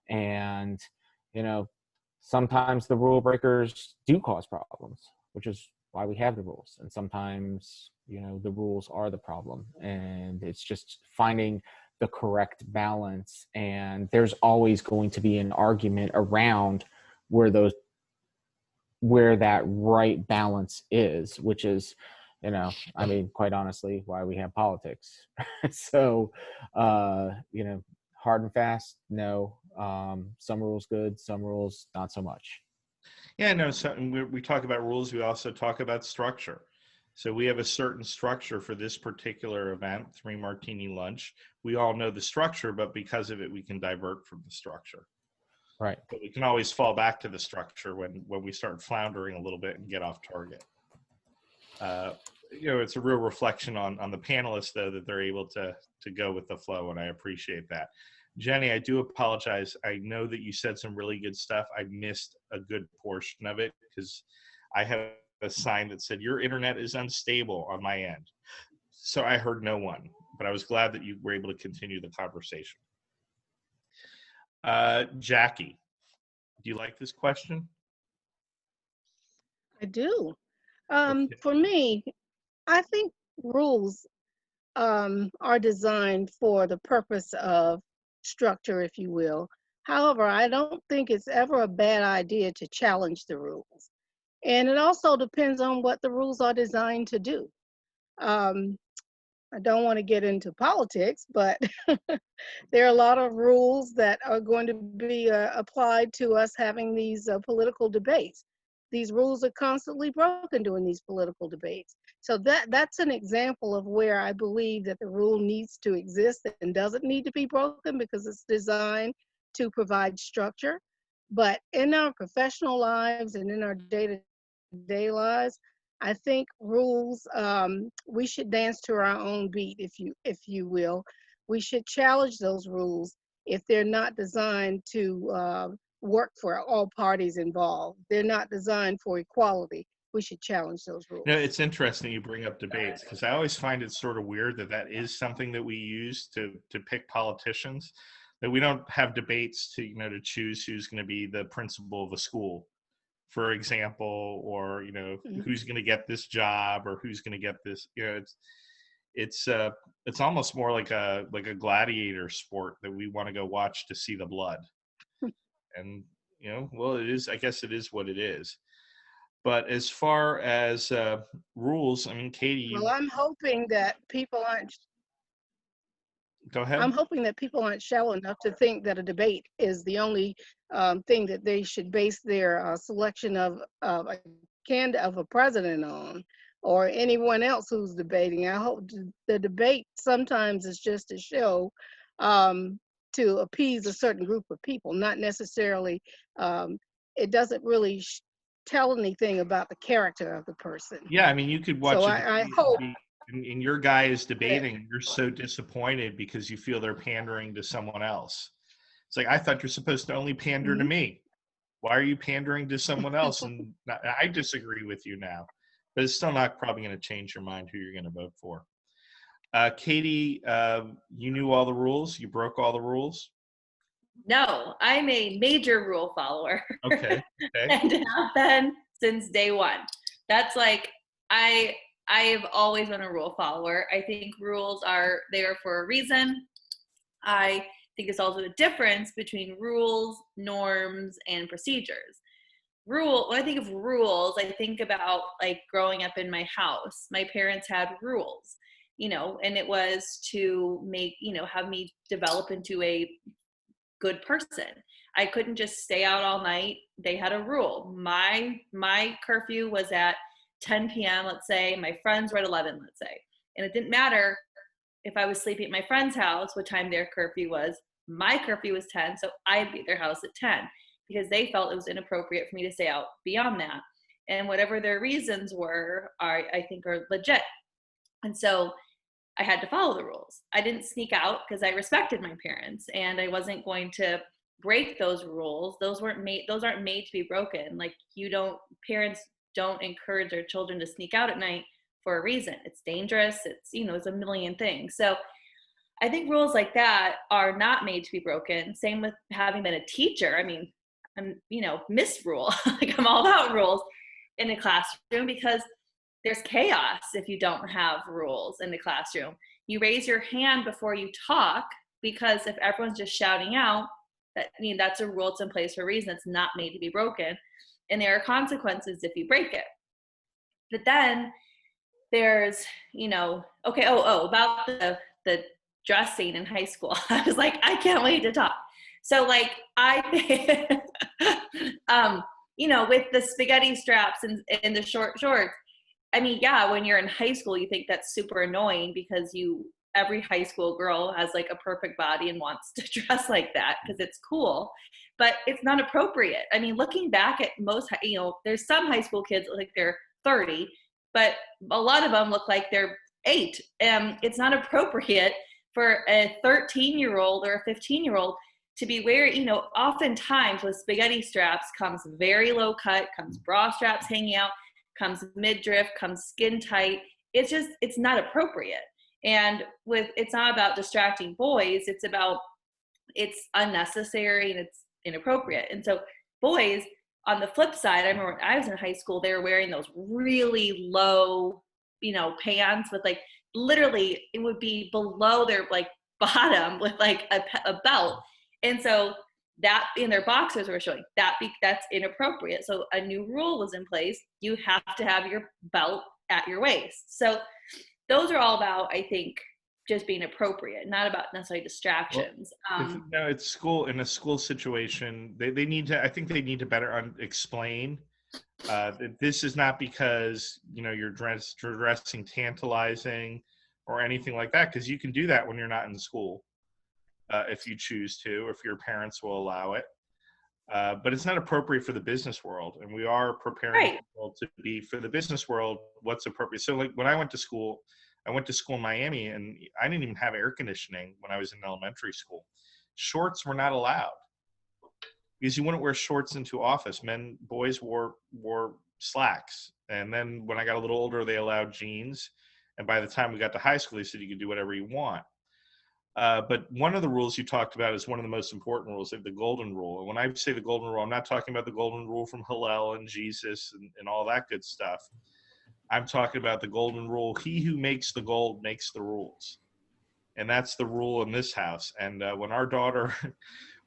And, sometimes the rule breakers do cause problems, which is why we have the rules. And sometimes, the rules are the problem. And it's just finding the correct balance. And there's always going to be an argument around where that right balance is, which is, quite honestly, why we have politics. So, hard and fast, no. Some rules good, some rules not so much. Yeah, no. So we talk about rules. We also talk about structure. So we have a certain structure for this particular event, 3 Martini Lunch. We all know the structure, but because of it, we can divert from the structure. Right. But we can always fall back to the structure when we start floundering a little bit and get off target. it's a real reflection on the panelists, though, that they're able to go with the flow, and I appreciate that. Jenny, I do apologize. I know that you said some really good stuff. I missed a good portion of it because I had a sign that said your internet is unstable on my end. So I heard no one, but I was glad that you were able to continue the conversation. Jackie, do you like this question? I do. For me, I think rules are designed for the purpose of structure, if you will. However, I don't think it's ever a bad idea to challenge the rules. And it also depends on what the rules are designed to do. I don't want to get into politics, but there are a lot of rules that are going to be applied to us having these political debates. These rules are constantly broken during these political debates. So that's an example of where I believe that the rule needs to exist and doesn't need to be broken because it's designed to provide structure. But in our professional lives and in our day-to-day lives, I think rules, we should dance to our own beat, if you will. We should challenge those rules if they're not designed to work for all parties involved. They're not designed for equality. We should challenge those rules. It's interesting you bring up debates because I always find it sort of weird that is something that we use to pick politicians, that we don't have debates to choose who's going to be the principal of a school, for example, or who's going to get this job or who's going to get this. It's almost more like a gladiator sport that we want to go watch to see the blood. And well, it is. I guess it is what it is. But as far as rules, I mean, Katie. Well, I'm hoping that people aren't. Go ahead. I'm hoping that people aren't shallow enough to think that a debate is the only thing that they should base their selection of a president on, or anyone else who's debating. I hope the debate sometimes is just a show to appease a certain group of people, not necessarily. It doesn't really tell anything about the character of the person. Yeah, I mean, you could watch. So I hope. And your guy is debating, and you're so disappointed because you feel they're pandering to someone else. It's like, I thought you're supposed to only pander to me. Why are you pandering to someone else? And I disagree with you now, but it's still not probably going to change your mind who you're going to vote for. Katie, you knew all the rules. You broke all the rules. No, I'm a major rule follower. Okay. And have been since day one. That's like, I've always been a rule follower. I think rules are there for a reason. I think it's also the difference between rules, norms, and procedures. When I think of rules, I think about like growing up in my house. My parents had rules, and it was to make, have me develop into a good person. I couldn't just stay out all night. They had a rule. My curfew was at 10 p.m., let's say. My friends were at 11, let's say. And it didn't matter if I was sleeping at my friend's house, what time their curfew was. My curfew was 10, so I'd be at their house at 10 because they felt it was inappropriate for me to stay out beyond that. And whatever their reasons were, I think are legit. And so I had to follow the rules. I didn't sneak out because I respected my parents, and I wasn't going to break those rules. Those aren't made to be broken. Like, parents don't encourage their children to sneak out at night for a reason. It's dangerous. It's a million things. So I think rules like that are not made to be broken. Same with having been a teacher. I mean, I'm, misrule. Like, I'm all about rules in a classroom because there's chaos if you don't have rules in the classroom. You raise your hand before you talk because if everyone's just shouting out, that's a rule. It's in place for a reason. It's not made to be broken. And there are consequences if you break it. But then there's, about the dress scene in high school. I was like, I can't wait to talk. So like with the spaghetti straps and the short shorts, I mean, yeah, when you're in high school, you think that's super annoying because every high school girl has like a perfect body and wants to dress like that because it's cool, but it's not appropriate. I mean, looking back at most, there's some high school kids like they're 30 but a lot of them look like they're 8. It's not appropriate for a 13-year-old or a 15-year-old to be wearing, you know, oftentimes with spaghetti straps comes very low cut, comes bra straps hanging out, comes midriff, comes skin tight. It's not appropriate. And it's not about distracting boys. It's unnecessary and it's inappropriate. And so boys, on the flip side, I remember when I was in high school, they were wearing those really low, you know, pants with like, literally it would be below their like bottom with like a belt. And so that in their boxers were showing that's inappropriate. So a new rule was in place. You have to have your belt at your waist. So those are all about, I think, just being appropriate, not about necessarily distractions. No, it's school. In a school situation, they need to, I think they need to better explain that this is not because, you know, you're dressing tantalizing or anything like that, because you can do that when you're not in school if you choose to, if your parents will allow it. But it's not appropriate for the business world, and we are preparing people to be for the business world what's appropriate. So like when I went to school in Miami, and I didn't even have air conditioning when I was in elementary school. Shorts were not allowed because you wouldn't wear shorts into office. Boys wore slacks. And then when I got a little older, they allowed jeans. And by the time we got to high school, they said you could do whatever you want. But one of the rules you talked about is one of the most important rules, like the golden rule. And when I say the golden rule, I'm not talking about the golden rule from Hillel and Jesus and all that good stuff. I'm talking about the golden rule. He who makes the gold makes the rules. And that's the rule in this house. And when our daughter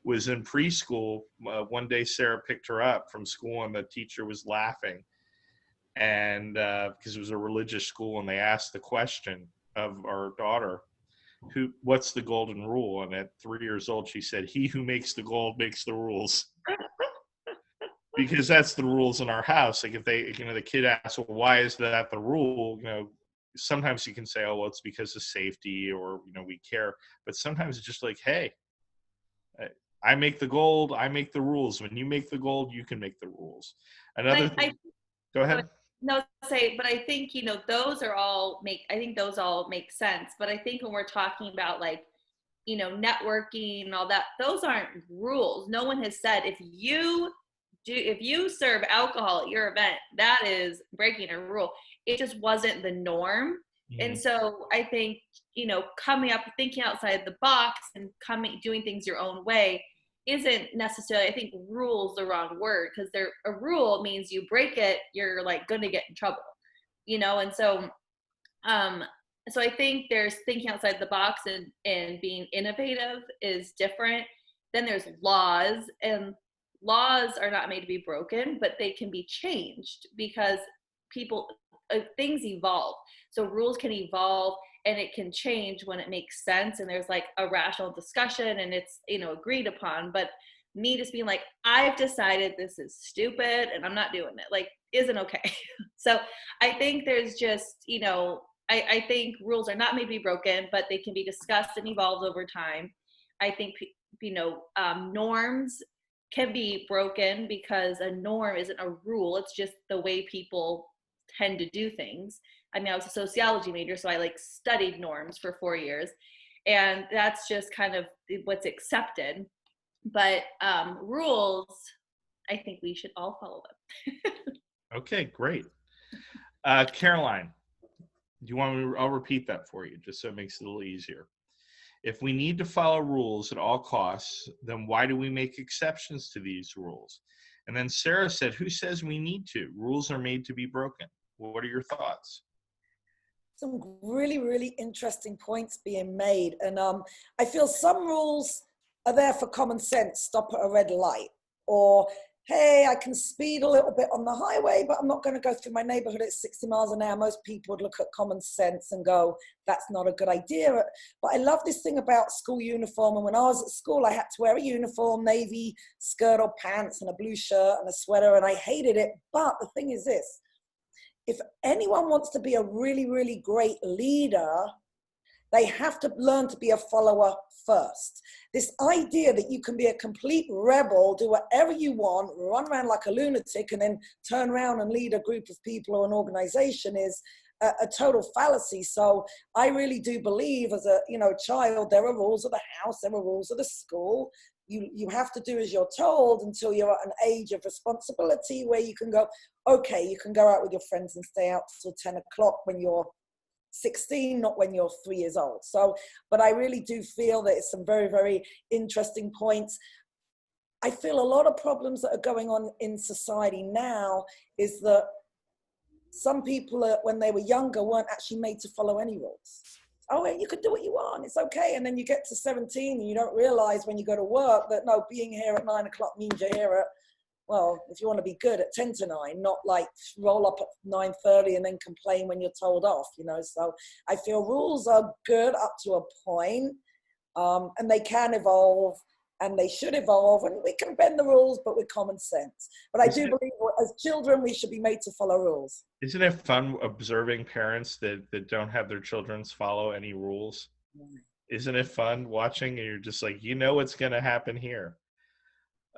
was in preschool, one day Sarah picked her up from school and the teacher was laughing. And because it was a religious school, and they asked the question of our daughter, what's the golden rule? And at 3 years old, she said, he who makes the gold makes the rules. Because that's the rules in our house. Like if they, you know, the kid asks, well, why is that the rule? You know, sometimes you can say, oh, well, it's because of safety, or, you know, we care. But sometimes it's just like, hey, I make the gold, I make the rules. When you make the gold, you can make the rules. Another thing, go ahead. No, but I think, you know, those all make sense. But I think when we're talking about like, you know, networking and all that, those aren't rules. No one has said if you serve alcohol at your event, that is breaking a rule. It just wasn't the norm. Mm-hmm. And so I think, you know, coming up, thinking outside the box and doing things your own way isn't necessarily, I think rule's the wrong word, because a rule means you break it, you're like going to get in trouble, you know? And so, so I think there's thinking outside the box and being innovative is different. Then there's laws, and laws are not made to be broken, but they can be changed because things evolve. So rules can evolve and it can change when it makes sense. And there's like a rational discussion and it's, you know, agreed upon. But me just being like, I've decided this is stupid and I'm not doing it, like, isn't okay. So I think there's just, you know, I think rules are not made to be broken, but they can be discussed and evolved over time. I think, you know, norms can be broken because a norm isn't a rule. It's just the way people tend to do things. I mean, I was a sociology major, so I like studied norms for 4 years, and that's just kind of what's accepted. But rules, I think we should all follow them. Okay, great. Caroline, do you want me to, I'll repeat that for you just so it makes it a little easier. If we need to follow rules at all costs, then why do we make exceptions to these rules? And then Sarah said, who says we need to? Rules are made to be broken. What are your thoughts? Some really, really interesting points being made. And I feel some rules are there for common sense, stop at a red light. Or, hey, I can speed a little bit on the highway, but I'm not going to go through my neighborhood at 60 miles an hour. Most people would look at common sense and go, that's not a good idea. But I love this thing about school uniform. And when I was at school, I had to wear a uniform, navy skirt or pants and a blue shirt and a sweater. And I hated it. But the thing is this, if anyone wants to be a really, really great leader, They have to learn to be a follower first. This idea that you can be a complete rebel, do whatever you want, run around like a lunatic, and then turn around and lead a group of people or an organization is a total fallacy. So I really do believe, as a child, there are rules of the house, there are rules of the school. You have to do as you're told until you're at an age of responsibility where you can go, okay, you can go out with your friends and stay out till 10 o'clock when you're 16, not when you're 3 years old. So, but I really do feel that it's some very, very interesting points. I feel a lot of problems that are going on in society now is that some people, when they were younger, weren't actually made to follow any rules. Oh, you could do what you want, it's okay. And then you get to 17 and you don't realize when you go to work that no, being here at 9 o'clock means you're here at, well, if you want to be good, at 10 to 9, not like roll up at 9:30 and then complain when you're told off, So I feel rules are good up to a point, and they can evolve and they should evolve, and we can bend the rules, but with common sense. But I do believe as children, we should be made to follow rules. Isn't it fun observing parents that don't have their children follow any rules? Isn't it fun watching? And you're just like, what's going to happen here.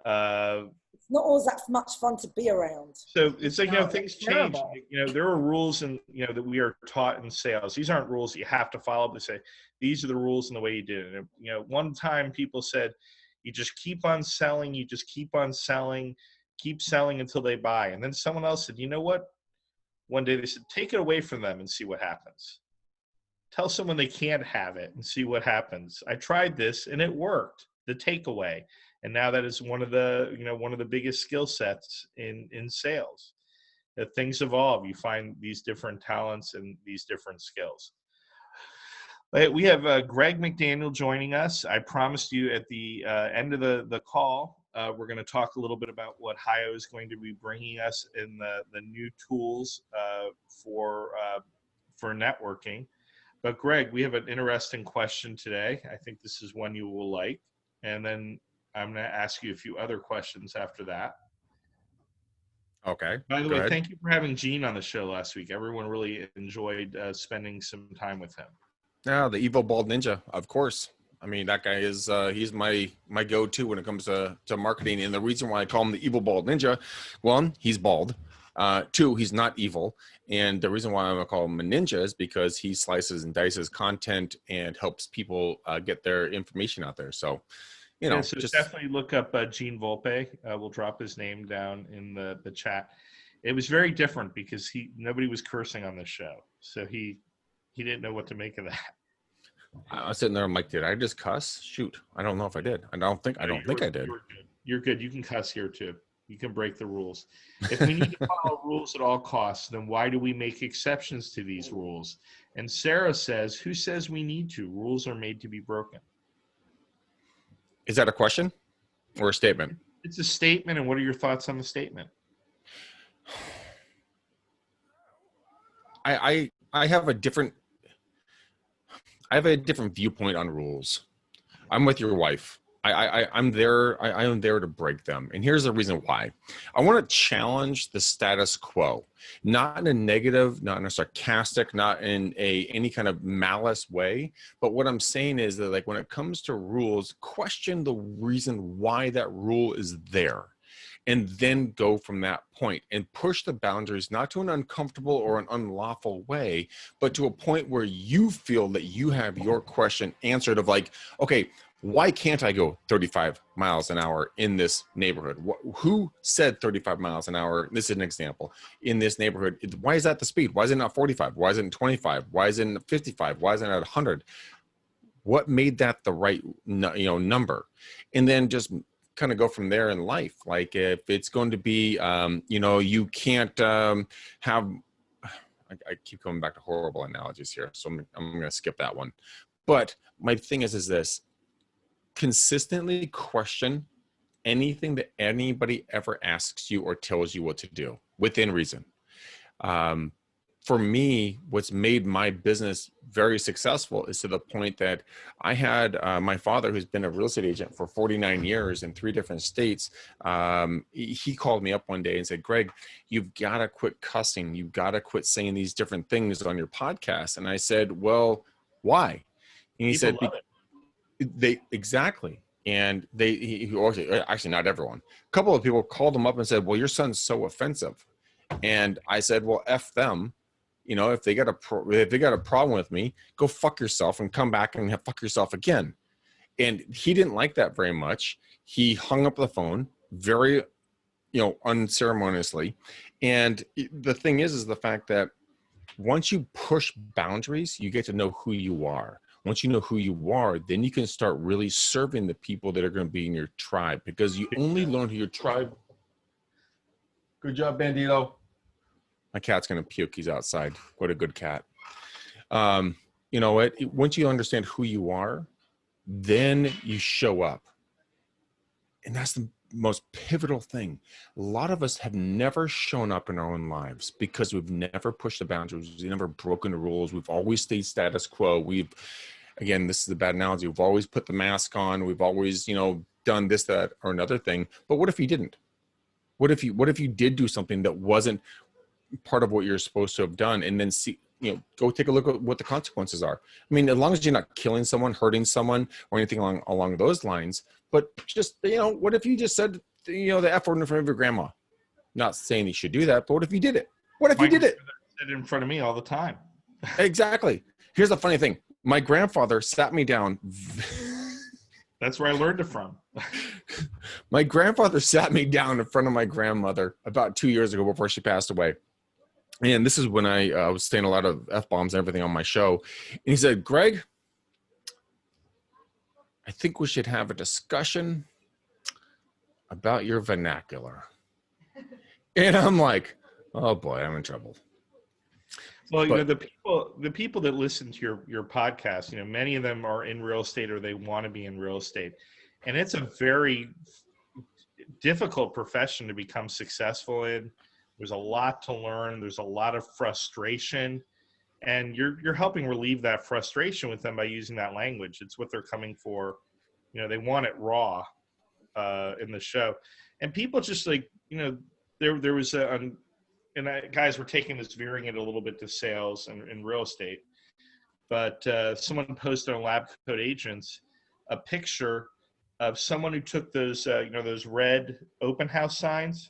It's not always that much fun to be around. So it's like, things change. Terrible. There are rules that we are taught in sales. These aren't rules that you have to follow. They say, these are the rules and the way you do it. And, one time people said, you just keep on selling. You just keep on selling, keep selling until they buy. And then someone else said, you know what? One day they said, take it away from them and see what happens. Tell someone they can't have it and see what happens. I tried this and it worked, the takeaway. And now that is one of the biggest skill sets in sales. That things evolve. You find these different talents and these different skills. We have Greg McDaniel joining us. I promised you at the end of the call, we're going to talk a little bit about what HIO is going to be bringing us in the new tools for networking. But Greg, we have an interesting question today. I think this is one you will like. And then I'm going to ask you a few other questions after that. Okay. By the way, thank you for having Gene on the show last week. Everyone really enjoyed spending some time with him. Yeah, the evil bald ninja, of course. I mean, that guy is he's my go-to when it comes to marketing. And the reason why I call him the evil bald ninja, one, he's bald. Two, he's not evil. And the reason why I'm going to call him a ninja is because he slices and dices content and helps people get their information out there. So, so just definitely look up Gene Volpe. We'll drop his name down in the chat. It was very different because nobody was cursing on the show. So he didn't know what to make of that. I was sitting there, I'm like, did I just cuss? Shoot, I don't know if I did. I don't think I did. You're good. You can cuss here too. You can break the rules. If we need to follow rules at all costs, then why do we make exceptions to these rules? And Sarah says, who says we need to? Rules are made to be broken. Is that a question or a statement? It's a statement. And what are your thoughts on the statement? I have a different viewpoint on rules. I'm with your wife. I'm there. I am there to break them. And here's the reason why. I want to challenge the status quo, not in a negative, not in a sarcastic, not in any kind of malice way. But what I'm saying is that, like, when it comes to rules, question the reason why that rule is there. And then go from that point and push the boundaries, not to an uncomfortable or an unlawful way, but to a point where you feel that you have your question answered of like, okay, why can't I go 35 miles an hour in this neighborhood? Who said 35 miles an hour? This is an example. In this neighborhood, why is that the speed? Why is it not 45? Why is it 25? Why is it 55? Why is it at 100? What made that the right number? And then just kind of go from there in life. Like if it's going to be, you can't have, I keep coming back to horrible analogies here, so I'm going to skip that one. But my thing is this, consistently question anything that anybody ever asks you or tells you what to do within reason. For me, what's made my business very successful is to the point that I had my father, who's been a real estate agent for 49 years in 3 different states. He called me up one day and said, Greg, you've got to quit cussing. You've got to quit saying these different things on your podcast. And I said, well, why? And he People said, love they exactly. And actually not everyone. A couple of people called him up and said, well, your son's so offensive. And I said, well, F them. You know, if they got a problem with me, go fuck yourself and come back and fuck yourself again. And he didn't like that very much. He hung up the phone very, unceremoniously. And the thing is the fact that once you push boundaries, you get to know who you are. Once you know who you are, then you can start really serving the people that are going to be in your tribe, because you only learn who your tribe. Good job, Bandito. My cat's going to puke. He's outside. What a good cat. You know what? Once you understand who you are, then you show up. And that's the most pivotal thing. A lot of us have never shown up in our own lives because we've never pushed the boundaries. We've never broken the rules. We've always stayed status quo. Again, this is a bad analogy. We've always put the mask on. We've always, done this, that, or another thing. But what if you didn't? What if you did do something that wasn't part of what you're supposed to have done, and then go take a look at what the consequences are? I mean, as long as you're not killing someone, hurting someone, or anything along those lines, but just, what if you just said, the F word in front of your grandma? Not saying you should do that, but what if you did it? What if you did it? Said it in front of me all the time. Exactly. Here's the funny thing. My grandfather sat me down. That's where I learned it from. My grandfather sat me down in front of my grandmother about 2 years ago before she passed away. And this is when I was saying a lot of F-bombs and everything on my show. And he said, Greg, I think we should have a discussion about your vernacular. And I'm like, oh boy, I'm in trouble. Well, the people that listen to your podcast, many of them are in real estate or they want to be in real estate. And it's a very difficult profession to become successful in. There's a lot to learn. There's a lot of frustration. And you're helping relieve that frustration with them by using that language. It's what they're coming for. They want it raw in the show. And people just there was guys were taking this, veering it a little bit to sales and real estate. But someone posted on Lab Coat Agents a picture of someone who took those, those red open house signs,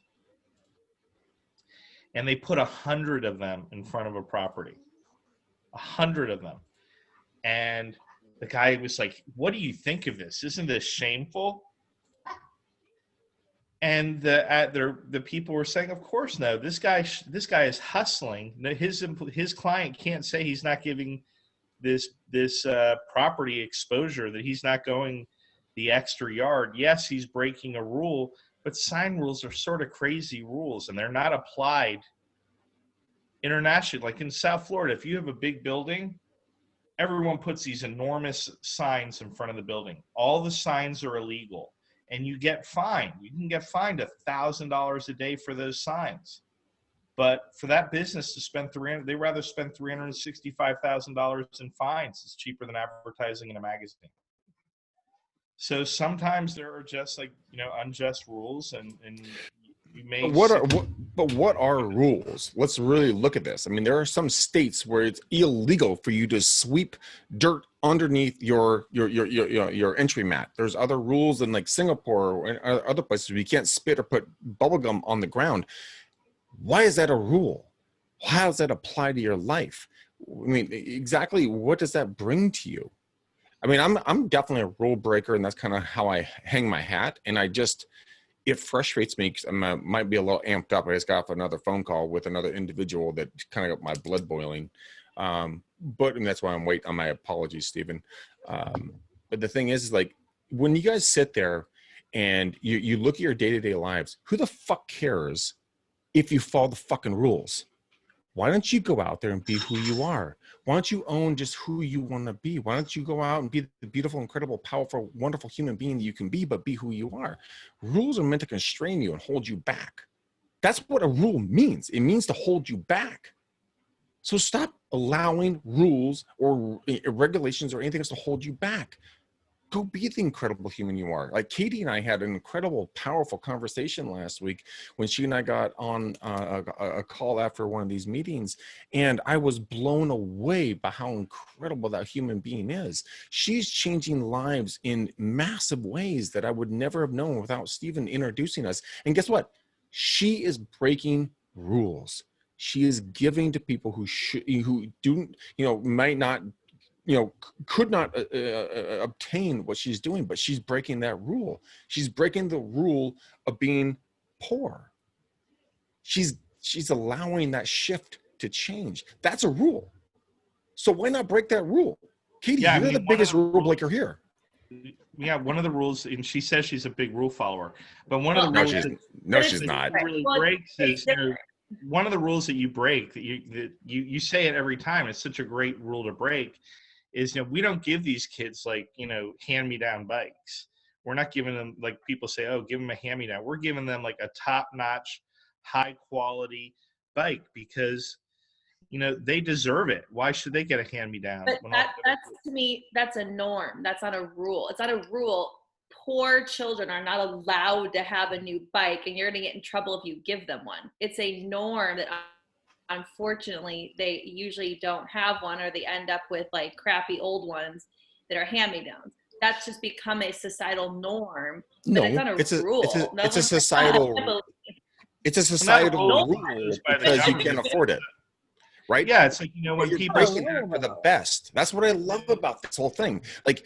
and they put 100 of them in front of a property. 100 of them. And the guy was like, what do you think of this? Isn't this shameful? And the people were saying, of course, no, this guy is hustling. His client can't say he's not giving this property exposure, that he's not going the extra yard. Yes, he's breaking a rule, but sign rules are sort of crazy rules, and they're not applied internationally. Like in South Florida, if you have a big building, everyone puts these enormous signs in front of the building. All the signs are illegal. And you get fined. You can get fined $1,000 a day for those signs. But for that business to spend they rather spend $365,000 in fines. It's cheaper than advertising in a magazine. So sometimes there are just unjust rules, and you may. But what are rules? Let's really look at this. I mean, there are some states where it's illegal for you to sweep dirt underneath your entry mat. There's other rules in like Singapore and other places where you can't spit or put bubble gum on the ground. Why is that a rule? How does that apply to your life? I mean, exactly what does that bring to you? I mean, I'm definitely a rule breaker, and that's kind of how I hang my hat. And it frustrates me because I might be a little amped up. I just got off another phone call with another individual that kind of got my blood boiling. And that's why I'm waiting on my apologies, Stephen. But the thing is like, when you guys sit there and you look at your day-to-day lives, who the fuck cares if you follow the fucking rules? Why don't you go out there and be who you are? Why don't you own just who you want to be? Why don't you go out and be the beautiful, incredible, powerful, wonderful human being that you can be, but be who you are? Rules are meant to constrain you and hold you back. That's what a rule means. It means to hold you back. So stop allowing rules or regulations or anything else to hold you back. go be the incredible human you are. Like Katie and I had an incredible, powerful conversation last week when she and I got on a call after one of these meetings, and I was blown away by how incredible that human being is. She's changing lives in massive ways that I would never have known without Stephen introducing us. And guess what? She is breaking rules. She is giving to people who do, might not, could not obtain what she's doing, but she's breaking that rule. She's breaking the rule of being poor. She's allowing that shift to change. That's a rule. So why not break that rule? Katie, you're the biggest rule breaker here. Yeah, one of the rules, and she says she's a big rule follower, but one of the rules she's not. Really breaks is, one of the rules that you break, that you say it every time, it's such a great rule to break, is, we don't give these kids hand-me-down bikes. We're not giving them, like people say, oh, give them a hand-me-down. We're giving them like a top-notch, high-quality bike because, they deserve it. Why should they get a hand-me-down? But that's, to me, that's a norm. That's not a rule. It's not a rule. Poor children are not allowed to have a new bike, and you're going to get in trouble if you give them one. It's a norm that unfortunately they usually don't have one, or they end up with like crappy old ones that are hand-me-downs. That's just become a societal norm. No, it's not a rule. It's a societal rule because you can't afford it. Right? Yeah, it's like, when people breaking that for the best. That's what I love about this whole thing. Like,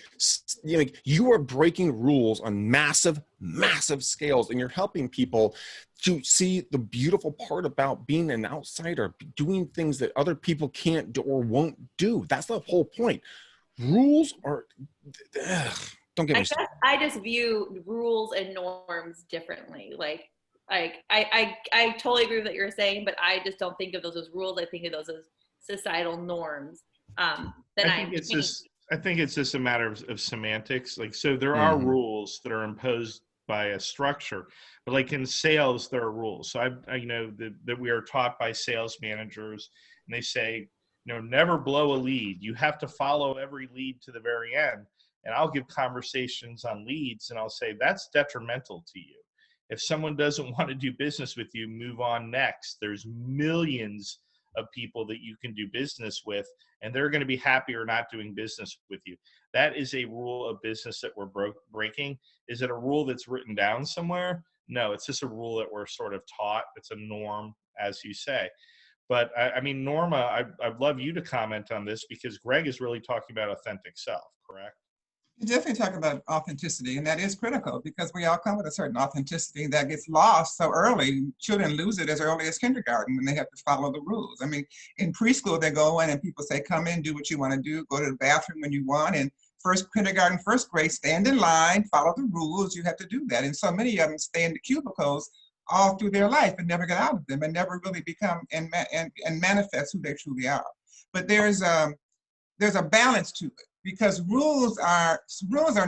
you are breaking rules on massive, massive scales, and you're helping people to see the beautiful part about being an outsider, doing things that other people can't do or won't do. That's the whole point. Rules are, don't get me started. I just view rules and norms differently. I totally agree with what you're saying, but I just don't think of those as rules. I think of those as societal norms. I think it's just a matter of semantics. So there are rules that are imposed by a structure, but like in sales, there are rules. So I know that we are taught by sales managers, and they say, never blow a lead. You have to follow every lead to the very end. And I'll give conversations on leads, and I'll say, that's detrimental to you. If someone doesn't want to do business with you, move on next. There's millions of people that you can do business with, and they're going to be happy or not doing business with you. That is a rule of business that we're breaking. Is it a rule that's written down somewhere? No, it's just a rule that we're sort of taught. It's a norm, as you say. But Norma, I'd love you to comment on this, because Greg is really talking about authentic self, correct? You definitely talk about authenticity, and that is critical because we all come with a certain authenticity that gets lost so early. Children lose it as early as kindergarten when they have to follow the rules. In preschool, they go in and people say, come in, do what you want to do, go to the bathroom when you want. And kindergarten, first grade, stand in line, follow the rules. You have to do that. And so many of them stay in the cubicles all through their life and never get out of them and never really become and manifest who they truly are. But there's a balance to it, because rules are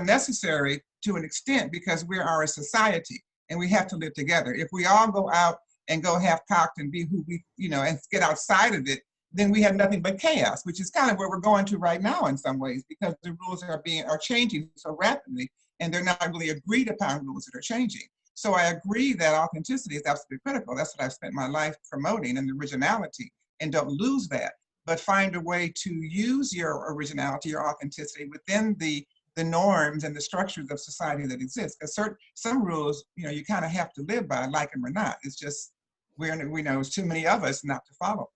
necessary to an extent because we are a society and we have to live together. If we all go out and go half-cocked and be who we, and get outside of it, then we have nothing but chaos, which is kind of where we're going to right now in some ways, because the rules are changing so rapidly, and they're not really agreed upon rules that are changing. So I agree that authenticity is absolutely critical. That's what I've spent my life promoting, and originality, and don't lose that. But find a way to use your originality, your authenticity within the norms and the structures of society that exist. Because some rules, you kind of have to live by, like them or not. It's just, we know there's too many of us not to follow them.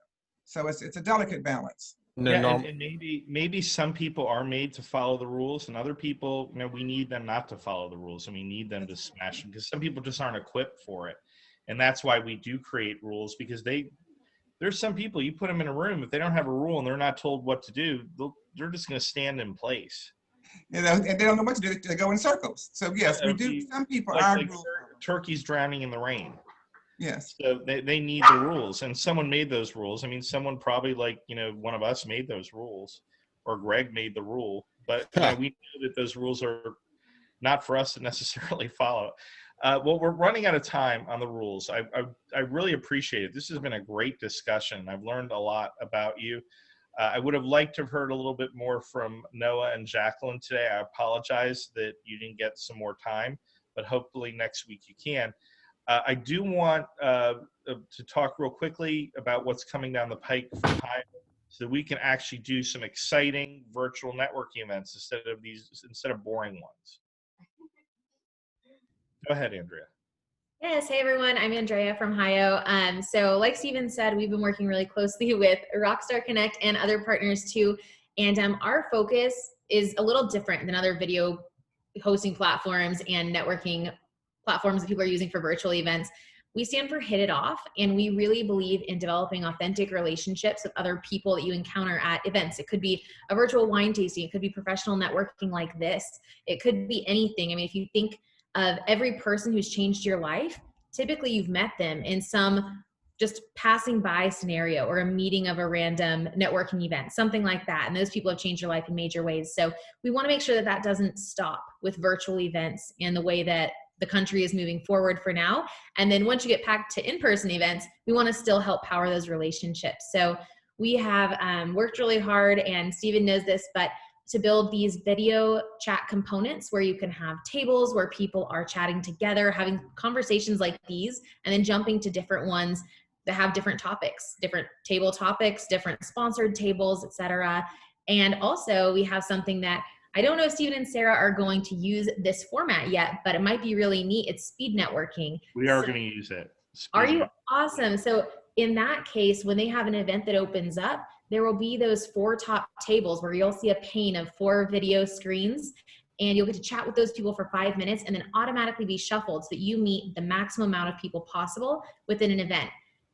So it's a delicate balance. And maybe some people are made to follow the rules, and other people, we need them not to follow the rules, and we need them to smash them, because some people just aren't equipped for it. And that's why we do create rules, because there's some people, you put them in a room, if they don't have a rule and they're not told what to do, they're just going to stand in place. And they don't know what to do. They go in circles. So yes, we do. Some people are turkeys drowning in the rain. Yes. So they need the rules, and someone made those rules. Someone probably one of us made those rules, or Greg made the rule. But we know that those rules are not for us to necessarily follow. Well, we're running out of time on the rules. I really appreciate it. This has been a great discussion. I've learned a lot about you. I would have liked to have heard a little bit more from Noah and Jacqueline today. I apologize that you didn't get some more time, but hopefully next week you can. I do want to talk real quickly about what's coming down the pike for Ohio, so that we can actually do some exciting virtual networking events instead of boring ones. Go ahead, Andraea. Yes, hey everyone, I'm Andraea from Ohio. So like Steven said, we've been working really closely with Rockstar Connect and other partners too. And our focus is a little different than other video hosting platforms and networking platforms that people are using for virtual events. We stand for Hit It Off, and we really believe in developing authentic relationships with other people that you encounter at events. It could be a virtual wine tasting, it could be professional networking like this, it could be anything. I mean, if you think of every person who's changed your life, typically you've met them in some just passing by scenario or a meeting of a random networking event, something like that. And those people have changed your life in major ways. So we want to make sure that that doesn't stop with virtual events and the way that the country is moving forward for now. And then once you get back to in-person events, we want to still help power those relationships. So we have worked really hard, and Steven knows this, but to build these video chat components where you can have tables where people are chatting together, having conversations like these, and then jumping to different ones that have different topics, different table topics, different sponsored tables, etc. And also we have something that I don't know if Steven and Sarah are going to use this format yet, but it might be really neat. It's speed networking. We are going to use it. Are you? Awesome. So in that case, when they have an event that opens up, there will be those 4 top tables where you'll see a pane of 4 video screens, and you'll get to chat with those people for 5 minutes and then automatically be shuffled so that you meet the maximum amount of people possible within an event.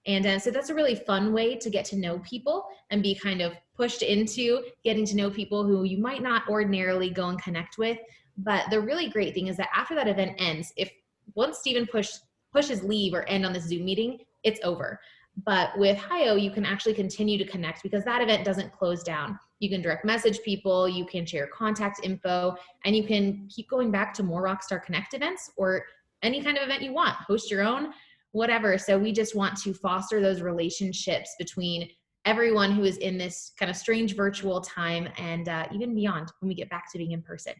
And so that's a really fun way to get to know people and be kind of pushed into getting to know people who you might not ordinarily go and connect with. But the really great thing is that after that event ends, if once Steven pushes leave or end on this Zoom meeting, it's over. But with HIO, you can actually continue to connect because that event doesn't close down. You can direct message people, you can share contact info, and you can keep going back to more Rockstar Connect events or any kind of event you want. Host your own, whatever. So we just want to foster those relationships between everyone who is in this kind of strange virtual time and even beyond when we get back to being in person.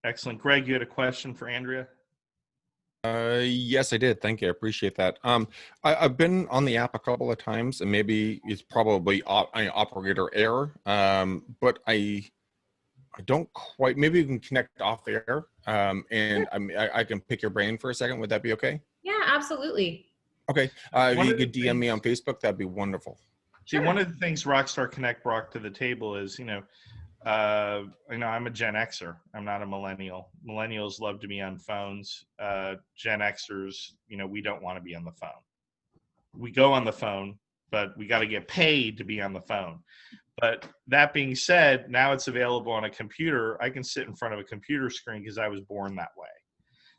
Excellent. Greg, you had a question for Andraea? Yes, I did. Thank you. I appreciate that. I've been on the app a couple of times, and maybe it's probably an operator error, but I don't quite. Maybe you can connect off the air, and I can pick your brain for a second. Would that be okay? Yeah, absolutely. Okay. If you could DM me on Facebook, that'd be wonderful. See, one of the things Rockstar Connect brought to the table is, I'm a Gen Xer. I'm not a millennial. Millennials love to be on phones. Gen Xers, we don't want to be on the phone. We go on the phone, but we got to get paid to be on the phone. But that being said, now it's available on a computer. I can sit in front of a computer screen because I was born that way.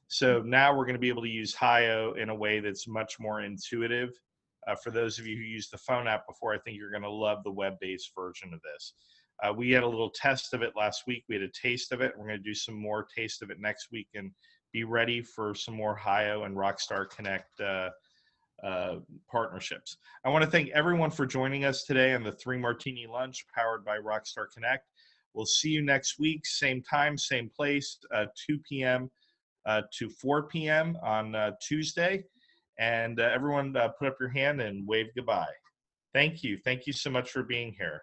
So now we're going to be able to use HIO in a way that's much more intuitive. For those of you who used the phone app before, I think you're going to love the web-based version of this. We had a little test of it last week. We had a taste of it. We're going to do some more taste of it next week and be ready for some more HIO and Rockstar Connect partnerships. I want to thank everyone for joining us today on the 3 Martini Lunch powered by Rockstar Connect. We'll see you next week, same time, same place, 2 p.m. To 4 p.m. on Tuesday. And everyone put up your hand and wave goodbye. Thank you. Thank you so much for being here.